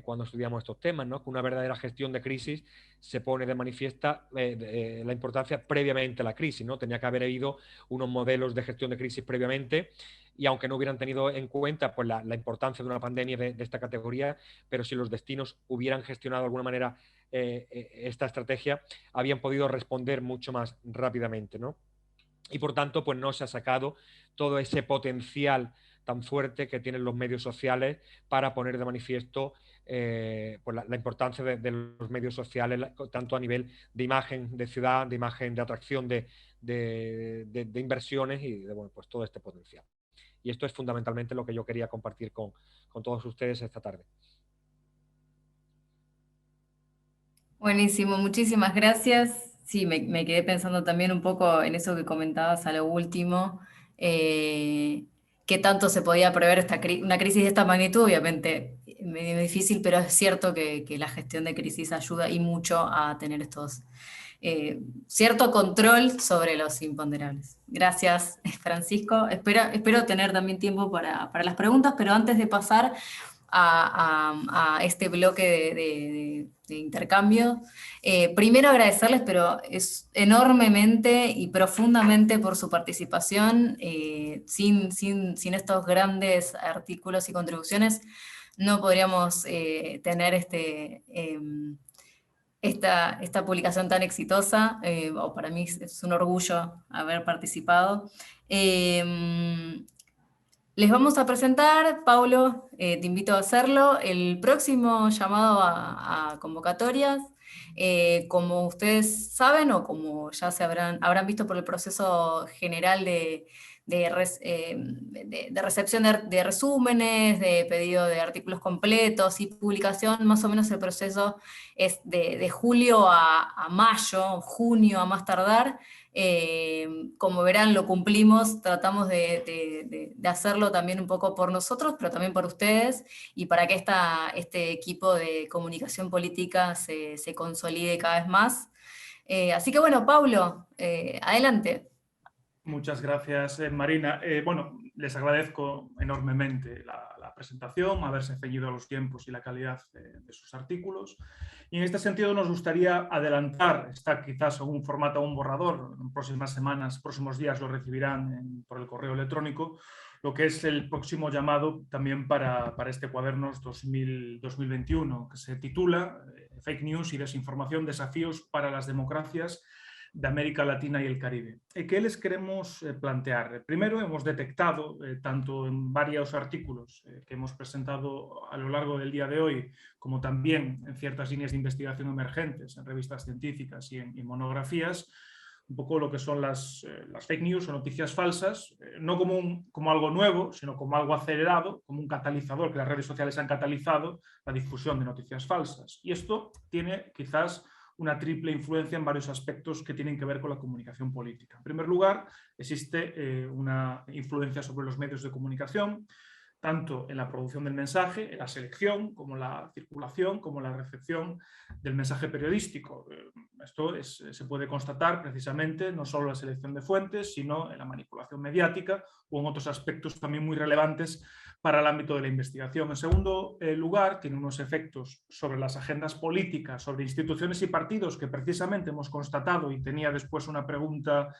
cuando estudiamos estos temas, ¿no?, que una verdadera gestión de crisis se pone de manifiesta la importancia previamente a la crisis, ¿no? Tenía que haber habido unos modelos de gestión de crisis previamente, y aunque no hubieran tenido en cuenta pues, la importancia de una pandemia de esta categoría, pero si los destinos hubieran gestionado de alguna manera esta estrategia, habían podido responder mucho más rápidamente, ¿no? Y por tanto, pues no se ha sacado todo ese potencial tan fuerte que tienen los medios sociales para poner de manifiesto pues la importancia de los medios sociales, tanto a nivel de imagen de ciudad, de imagen de atracción de inversiones y de, bueno, pues todo este potencial. Y esto es fundamentalmente lo que yo quería compartir con todos ustedes esta tarde. Buenísimo, muchísimas gracias. Sí, me quedé pensando también un poco en eso que comentabas a lo último, qué tanto se podía prever una crisis de esta magnitud, obviamente medio difícil, pero es cierto que la gestión de crisis ayuda y mucho a tener cierto control sobre los imponderables. Gracias, Francisco. Espero tener también tiempo para las preguntas, pero antes de pasar a este bloque de intercambio. Primero agradecerles, pero es enormemente y profundamente por su participación. Sin estos grandes artículos y contribuciones no podríamos tener esta publicación tan exitosa. Para mí es un orgullo haber participado. Les vamos a presentar, Paulo, te invito a hacerlo, el próximo llamado a convocatorias. Como ustedes saben, o como ya habrán visto por el proceso general de recepción de resúmenes, de pedido de artículos completos y publicación, más o menos el proceso es de julio a mayo, junio a más tardar. Como verán, lo cumplimos, tratamos de hacerlo también un poco por nosotros, pero también por ustedes, y para que este equipo de comunicación política se consolide cada vez más. Así que bueno, Paulo, adelante. Muchas gracias, Marina. Bueno, les agradezco enormemente la presentación, haberse ceñido a los tiempos y la calidad de sus artículos. Y en este sentido nos gustaría adelantar, está quizás en un formato, un borrador, en próximas semanas, próximos días lo recibirán por el correo electrónico, lo que es el próximo llamado también para este Cuadernos 2021, que se titula Fake News y Desinformación, desafíos para las democracias de América Latina y el Caribe. ¿Qué les queremos plantear? Primero, hemos detectado, tanto en varios artículos que hemos presentado a lo largo del día de hoy, como también en ciertas líneas de investigación emergentes, en revistas científicas y en monografías, un poco lo que son las fake news o noticias falsas, no como algo nuevo, sino como algo acelerado, como un catalizador, que las redes sociales han catalizado la difusión de noticias falsas. Y esto tiene quizás una triple influencia en varios aspectos que tienen que ver con la comunicación política. En primer lugar, existe una influencia sobre los medios de comunicación, tanto en la producción del mensaje, en la selección, como la circulación, como la recepción del mensaje periodístico. Esto se puede constatar precisamente no solo en la selección de fuentes, sino en la manipulación mediática o en otros aspectos también muy relevantes para el ámbito de la investigación. En segundo lugar, tiene unos efectos sobre las agendas políticas, sobre instituciones y partidos que precisamente hemos constatado, y tenía después una pregunta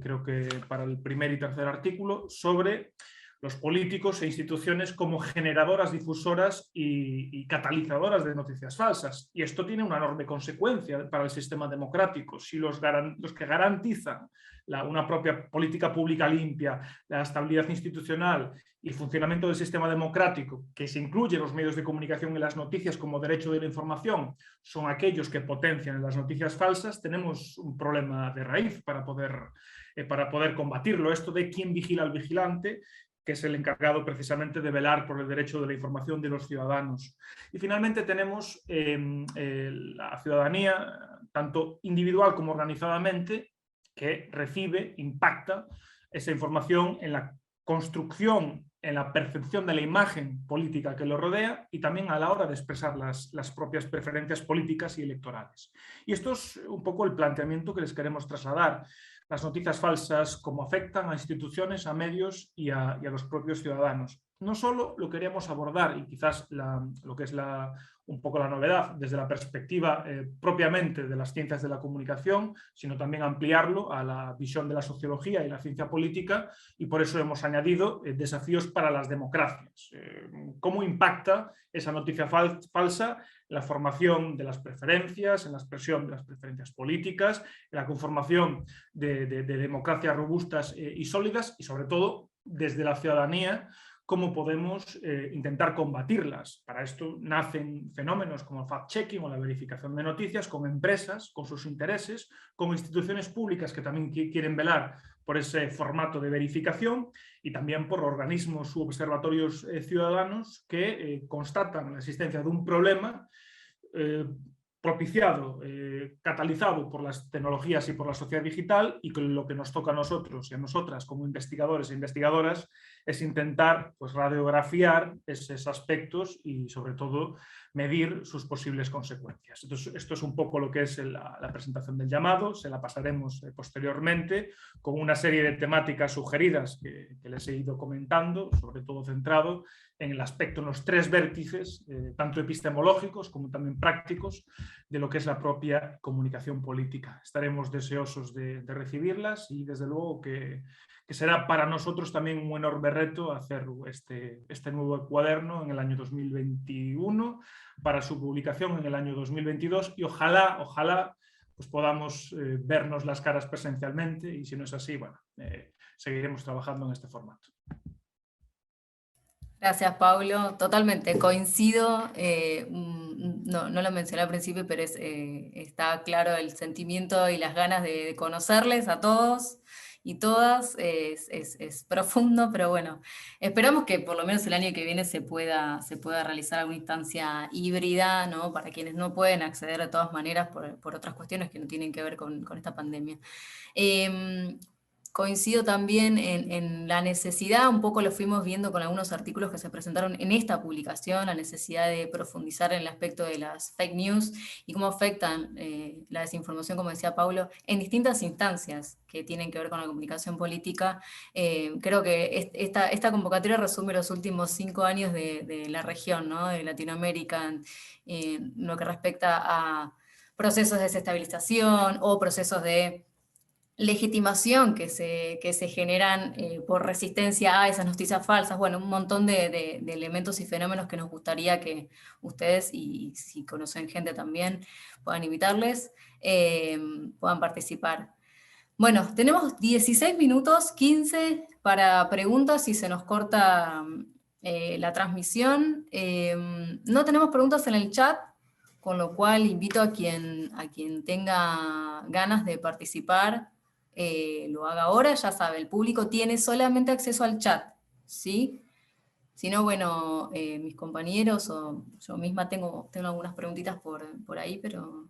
creo que para el primer y tercer artículo, sobre los políticos e instituciones como generadoras, difusoras y catalizadoras de noticias falsas. Y esto tiene una enorme consecuencia para el sistema democrático. Si los que garantizan una propia política pública limpia, la estabilidad institucional y el funcionamiento del sistema democrático, que se incluye los medios de comunicación y las noticias como derecho de la información, son aquellos que potencian las noticias falsas, tenemos un problema de raíz para poder combatirlo. Esto de quién vigila al vigilante, que es el encargado precisamente de velar por el derecho de la información de los ciudadanos. Y finalmente tenemos la ciudadanía, tanto individual como organizadamente, que recibe, impacta esa información en la construcción, en la percepción de la imagen política que lo rodea y también a la hora de expresar las propias preferencias políticas y electorales. Y esto es un poco el planteamiento que les queremos trasladar. Las noticias falsas, cómo afectan a instituciones, a medios y a los propios ciudadanos. No solo lo queríamos abordar, y quizás lo que es un poco la novedad desde la perspectiva propiamente de las ciencias de la comunicación, sino también ampliarlo a la visión de la sociología y la ciencia política, y por eso hemos añadido desafíos para las democracias. ¿Cómo impacta esa noticia falsa en la formación de las preferencias, en la expresión de las preferencias políticas, en la conformación de democracias robustas y sólidas, y sobre todo desde la ciudadanía, cómo podemos intentar combatirlas? Para esto nacen fenómenos como el fact-checking o la verificación de noticias, con empresas, con sus intereses, con instituciones públicas que también quieren velar por ese formato de verificación, y también por organismos u observatorios ciudadanos que constatan la existencia de un problema propiciado, catalizado por las tecnologías y por la sociedad digital, y que lo que nos toca a nosotros y a nosotras como investigadores e investigadoras es intentar radiografiar esos aspectos y sobre todo medir sus posibles consecuencias. Entonces, esto es un poco lo que es la presentación del llamado. Se la pasaremos posteriormente con una serie de temáticas sugeridas que les he ido comentando, sobre todo centrado en el aspecto, en los tres vértices, tanto epistemológicos como también prácticos, de lo que es la propia comunicación política. Estaremos deseosos de recibirlas, y desde luego que será para nosotros también un enorme reto hacer este nuevo cuaderno en el año 2021, para su publicación en el año 2022, y ojalá pues podamos vernos las caras presencialmente, y si no es así, bueno, seguiremos trabajando en este formato. Gracias, Pablo. Totalmente, coincido. No lo mencioné al principio, pero está claro el sentimiento y las ganas de conocerles a todos y todas. Es profundo, pero bueno, esperamos que por lo menos el año que viene se pueda realizar alguna instancia híbrida, ¿no? Para quienes no pueden acceder de todas maneras por otras cuestiones que no tienen que ver con esta pandemia. Coincido también en la necesidad, un poco lo fuimos viendo con algunos artículos que se presentaron en esta publicación, la necesidad de profundizar en el aspecto de las fake news y cómo afectan la desinformación, como decía Paulo, en distintas instancias que tienen que ver con la comunicación política. Creo que esta convocatoria resume los últimos 5 años de la región, ¿no? De Latinoamérica, en lo que respecta a procesos de desestabilización o procesos de legitimación que se generan por resistencia a esas noticias falsas. Bueno, un montón de elementos y fenómenos que nos gustaría que ustedes, y si conocen gente también, puedan invitarles, puedan participar. Bueno, tenemos 16 minutos, 15 para preguntas y se nos corta la transmisión. No tenemos preguntas en el chat, con lo cual invito a quien tenga ganas de participar, lo haga ahora. Ya sabe, el público tiene solamente acceso al chat, ¿sí? Si no, bueno, mis compañeros o yo misma tengo algunas preguntitas por ahí, pero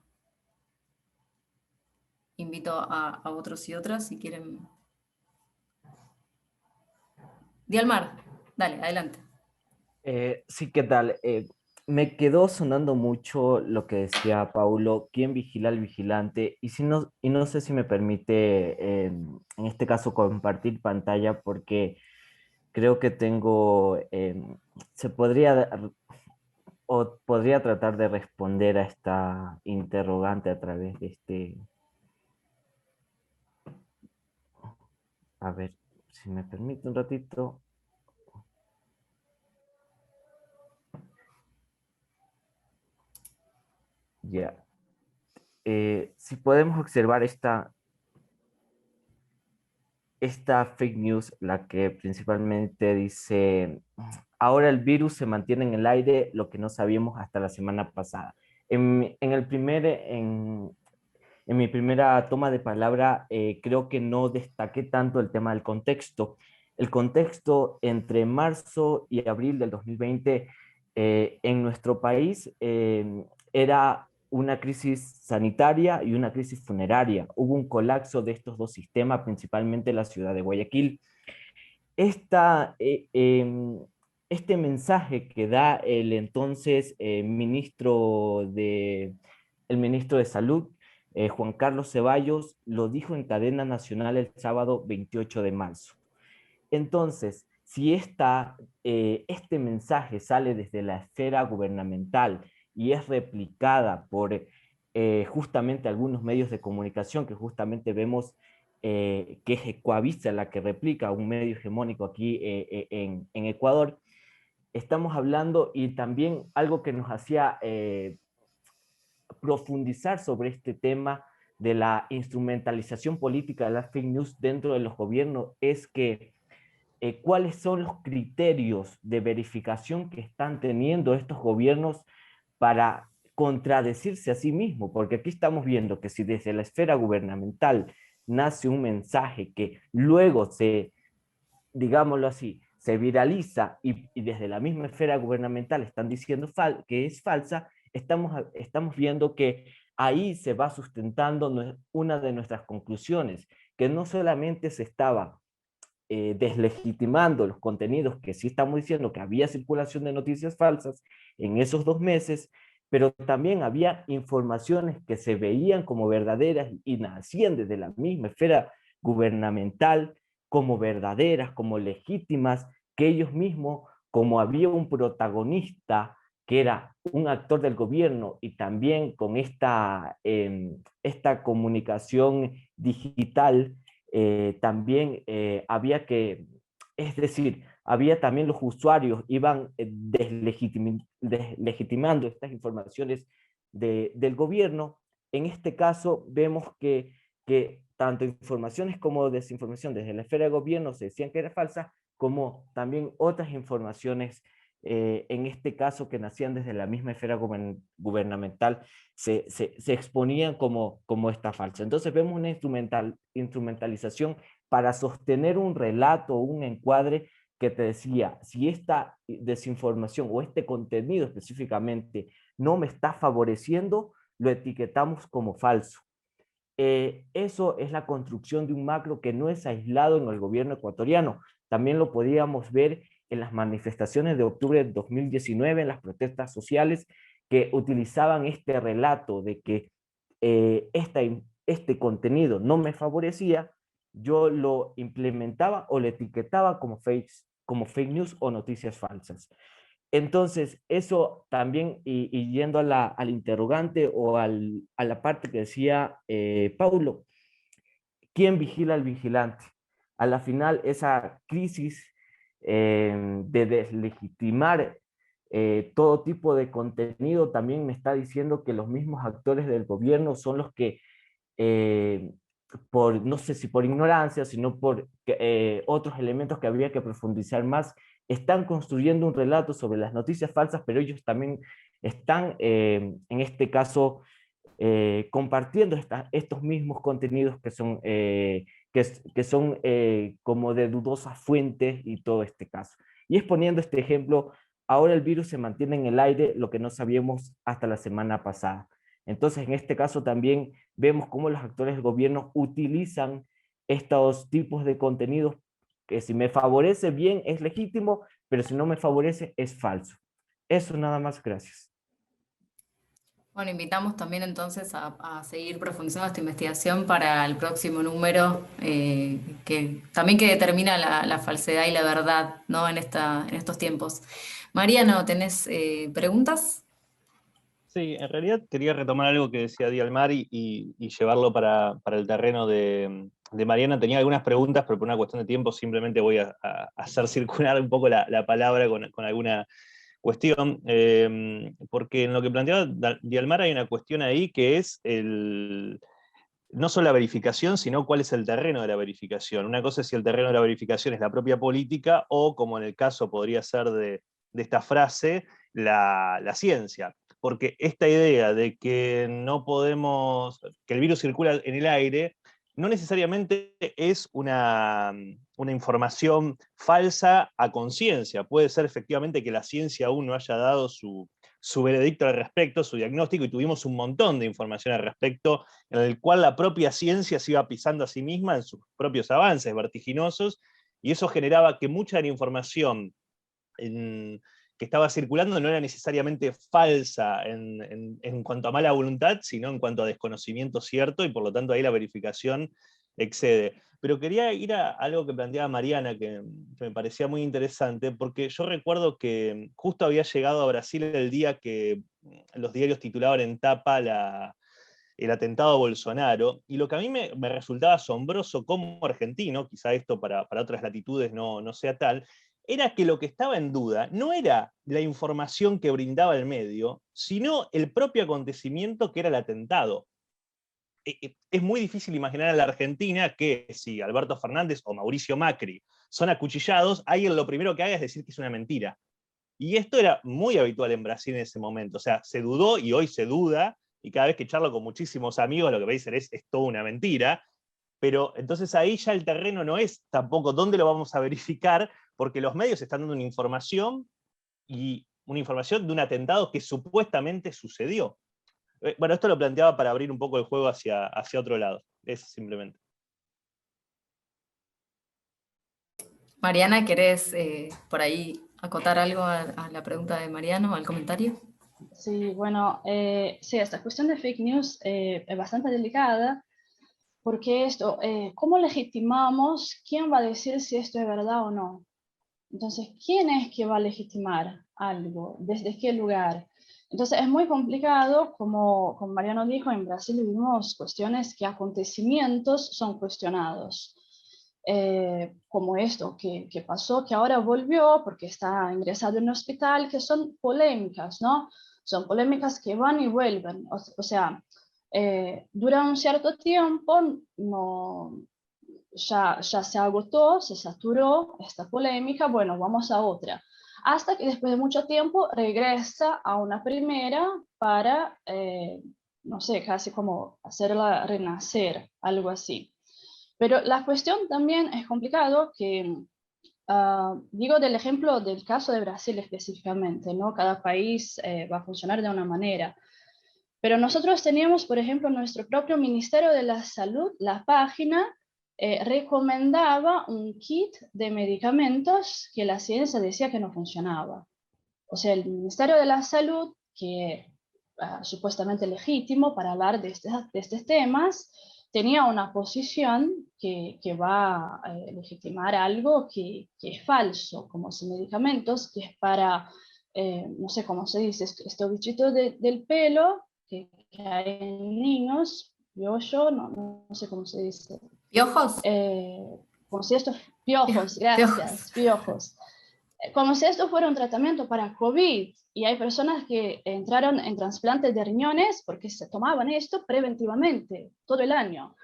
invito a otros y otras si quieren. Dialmar, dale, adelante. Sí, ¿qué tal? Me quedó sonando mucho lo que decía Paulo, ¿quién vigila al vigilante? Y no sé si me permite, en este caso, compartir pantalla, porque creo que podría tratar de responder a esta interrogante a través de A ver, si me permite un ratito. Ya. Si podemos observar esta fake news, la que principalmente dice, ahora el virus se mantiene en el aire, lo que no sabíamos hasta la semana pasada. En mi primera toma de palabra, creo que no destaqué tanto el tema del contexto. El contexto entre marzo y abril del 2020 en nuestro país era una crisis sanitaria y una crisis funeraria. Hubo un colapso de estos dos sistemas, principalmente en la ciudad de Guayaquil. Este mensaje que da el entonces ministro de Salud, Juan Carlos Ceballos, lo dijo en cadena nacional el sábado 28 de marzo. Entonces, si este mensaje sale desde la esfera gubernamental y es replicada por justamente algunos medios de comunicación que justamente vemos que es Ecuavisa la que replica, un medio hegemónico aquí en Ecuador, estamos hablando, y también algo que nos hacía profundizar sobre este tema de la instrumentalización política de las fake news dentro de los gobiernos, es que cuáles son los criterios de verificación que están teniendo estos gobiernos para contradecirse a sí mismos, porque aquí estamos viendo que si desde la esfera gubernamental nace un mensaje que luego digámoslo así, se viraliza y desde la misma esfera gubernamental están diciendo que es falsa, estamos viendo que ahí se va sustentando una de nuestras conclusiones, que no solamente se estaba deslegitimando los contenidos, que sí estamos diciendo que había circulación de noticias falsas en esos 2 meses, pero también había informaciones que se veían como verdaderas y nacían desde la misma esfera gubernamental como verdaderas, como legítimas, que ellos mismos, como había un protagonista que era un actor del gobierno y también con esta comunicación digital, también había que, es decir, había también los usuarios, iban deslegitimando estas informaciones del gobierno. En este caso vemos que tanto informaciones como desinformación desde la esfera de gobierno se decían que era falsa, como también otras informaciones, en este caso que nacían desde la misma esfera gubernamental, se exponían como esta falsa. Entonces vemos una instrumentalización para sostener un relato, un encuadre que te decía, si esta desinformación o este contenido específicamente no me está favoreciendo, lo etiquetamos como falso. Eso es la construcción de un macro que no es aislado en el gobierno ecuatoriano. También lo podíamos ver en las manifestaciones de octubre de 2019, en las protestas sociales, que utilizaban este relato de que este contenido no me favorecía, yo lo implementaba o lo etiquetaba como fake news o noticias falsas. Entonces, eso también, y yendo al interrogante o a la parte que decía Paulo, ¿quién vigila al vigilante? A la final, esa crisis de deslegitimar todo tipo de contenido también me está diciendo que los mismos actores del gobierno son los que, no sé si por ignorancia, sino por otros elementos que había que profundizar más, están construyendo un relato sobre las noticias falsas, pero ellos también están, en este caso, compartiendo estos mismos contenidos que son como de dudosas fuentes y todo este caso. Y exponiendo este ejemplo, ahora el virus se mantiene en el aire, lo que no sabíamos hasta la semana pasada. Entonces, en este caso también vemos cómo los actores del gobierno utilizan estos tipos de contenidos que si me favorece bien es legítimo, pero si no me favorece es falso. Eso nada más, gracias. Bueno, invitamos también entonces a seguir profundizando esta investigación para el próximo número, que determina la falsedad y la verdad, ¿no? en estos tiempos. Mariano, ¿tenés preguntas? Sí, en realidad quería retomar algo que decía Dialmar y llevarlo para el terreno de Mariana. Tenía algunas preguntas, pero por una cuestión de tiempo simplemente voy a hacer circular un poco la palabra con alguna cuestión, porque en lo que planteaba Dialmar hay una cuestión ahí que es no solo la verificación, sino cuál es el terreno de la verificación. Una cosa es si el terreno de la verificación es la propia política, o como en el caso podría ser de esta frase, la ciencia. Porque esta idea de que no podemos, que el virus circula en el aire, no necesariamente es una información falsa a conciencia. Puede ser efectivamente que la ciencia aún no haya dado su veredicto al respecto, su diagnóstico, y tuvimos un montón de información al respecto, en el cual la propia ciencia se iba pisando a sí misma en sus propios avances vertiginosos, y eso generaba que mucha de la información que estaba circulando no era necesariamente falsa en cuanto a mala voluntad, sino en cuanto a desconocimiento cierto, y por lo tanto ahí la verificación excede. Pero quería ir a algo que planteaba Mariana, que me parecía muy interesante, porque yo recuerdo que justo había llegado a Brasil el día que los diarios titulaban en tapa el atentado a Bolsonaro, y lo que a mí me resultaba asombroso como argentino, quizá esto para otras latitudes no sea tal, era que lo que estaba en duda no era la información que brindaba el medio, sino el propio acontecimiento que era el atentado. Es muy difícil imaginar en la Argentina que si Alberto Fernández o Mauricio Macri son acuchillados, alguien lo primero que haga es decir que es una mentira. Y esto era muy habitual en Brasil en ese momento. O sea, se dudó y hoy se duda, y cada vez que charlo con muchísimos amigos lo que me dicen es toda una mentira. Pero entonces ahí ya el terreno no es tampoco dónde lo vamos a verificar, porque los medios están dando una información, y una información de un atentado que supuestamente sucedió. Bueno, esto lo planteaba para abrir un poco el juego hacia otro lado. Eso simplemente. Mariana, ¿querés por ahí acotar algo a la pregunta de Mariano, al comentario? Sí, bueno, sí, esta cuestión de fake news es bastante delicada, porque esto, ¿cómo legitimamos quién va a decir si esto es verdad o no? Entonces, ¿quién es que va a legitimar algo? ¿Desde qué lugar? Entonces, es muy complicado, como Mariano dijo, en Brasil vivimos cuestiones que acontecimientos son cuestionados. Como esto que pasó, que ahora volvió porque está ingresado en un hospital, que son polémicas, ¿no? Son polémicas que van y vuelven. O sea, dura un cierto tiempo, ya se agotó, se saturó esta polémica, bueno, vamos a otra. Hasta que después de mucho tiempo regresa a una primera para, no sé, casi como hacerla renacer, algo así. Pero la cuestión también es complicado que, digo del ejemplo del caso de Brasil específicamente, ¿no? Cada país va a funcionar de una manera. Pero nosotros teníamos, por ejemplo, nuestro propio Ministerio de la Salud, la página recomendaba un kit de medicamentos que la ciencia decía que no funcionaba. O sea, el Ministerio de la Salud, que supuestamente legítimo para hablar de estos temas, tenía una posición que va a legitimar algo que es falso, como si medicamentos, que es para, no sé cómo se dice, estos bichitos del pelo que hay en niños, yo no sé cómo se dice. ¿Piojos? Como si estos piojos, gracias, piojos. Como si esto fuera un tratamiento para COVID, y hay personas que entraron en trasplantes de riñones porque se tomaban esto preventivamente todo el año.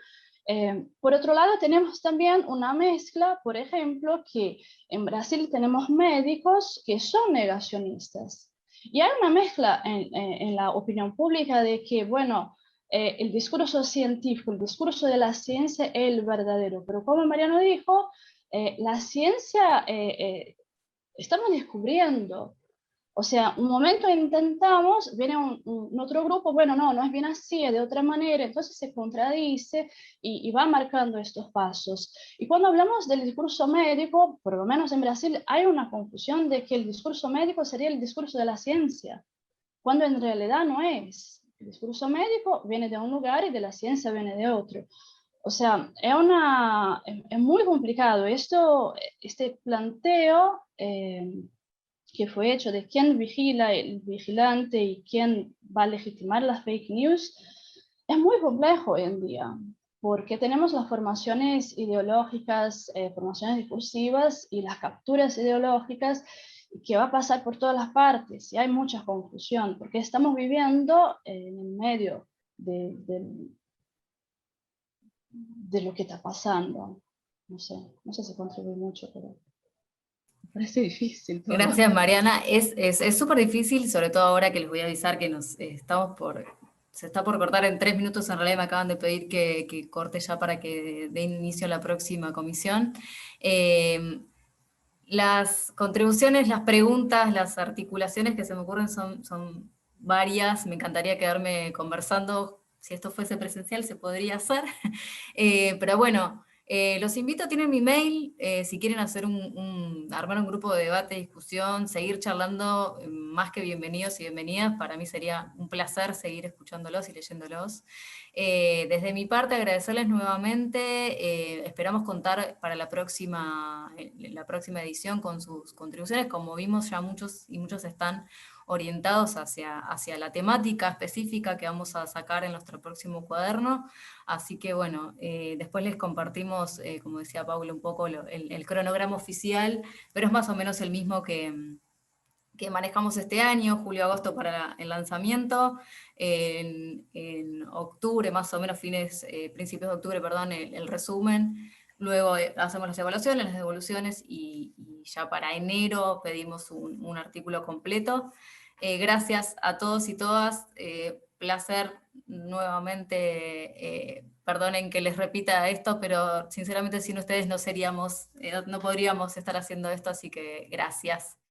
Por otro lado, tenemos también una mezcla, por ejemplo, que en Brasil tenemos médicos que son negacionistas. Y hay una mezcla en la opinión pública de que, bueno, el discurso científico, el discurso de la ciencia es el verdadero. Pero como Mariano dijo, la ciencia estamos descubriendo. O sea, un momento intentamos, viene un otro grupo, bueno, no es bien así, es de otra manera, entonces se contradice y va marcando estos pasos. Y cuando hablamos del discurso médico, por lo menos en Brasil, hay una confusión de que el discurso médico sería el discurso de la ciencia, cuando en realidad no es. El discurso médico viene de un lugar y de la ciencia viene de otro. O sea, es muy complicado este planteo que fue hecho de quién vigila el vigilante y quién va a legitimar las fake news, es muy complejo hoy en día. porque tenemos las formaciones ideológicas, formaciones discursivas y las capturas ideológicas, que va a pasar por todas las partes, y hay mucha confusión, porque estamos viviendo en el medio de lo que está pasando. No sé si contribuye mucho, pero me parece difícil todo. Gracias, Mariana. Es súper difícil, sobre todo ahora que les voy a avisar que se está por cortar en 3 minutos. En realidad me acaban de pedir que corte ya para que dé inicio a la próxima comisión. Las contribuciones, las preguntas, las articulaciones que se me ocurren son varias. Me encantaría quedarme conversando. Si esto fuese presencial se podría hacer. Pero bueno, los invito, tienen mi mail, si quieren hacer armar un grupo de debate, discusión, seguir charlando, más que bienvenidos y bienvenidas. Para mí sería un placer seguir escuchándolos y leyéndolos. Desde mi parte, agradecerles nuevamente. Esperamos contar para la próxima edición con sus contribuciones. Como vimos, ya muchos y muchos están orientados hacia la temática específica que vamos a sacar en nuestro próximo cuaderno. Así que bueno, después les compartimos, como decía Paula, un poco el cronograma oficial, pero es más o menos el mismo que manejamos este año, julio-agosto para el lanzamiento, en octubre, más o menos principios de octubre, perdón, el resumen. Luego hacemos las evaluaciones, las devoluciones, y ya para enero pedimos un artículo completo. Gracias a todos y todas, placer nuevamente, perdonen que les repita esto, pero sinceramente sin ustedes no podríamos estar haciendo esto, así que gracias.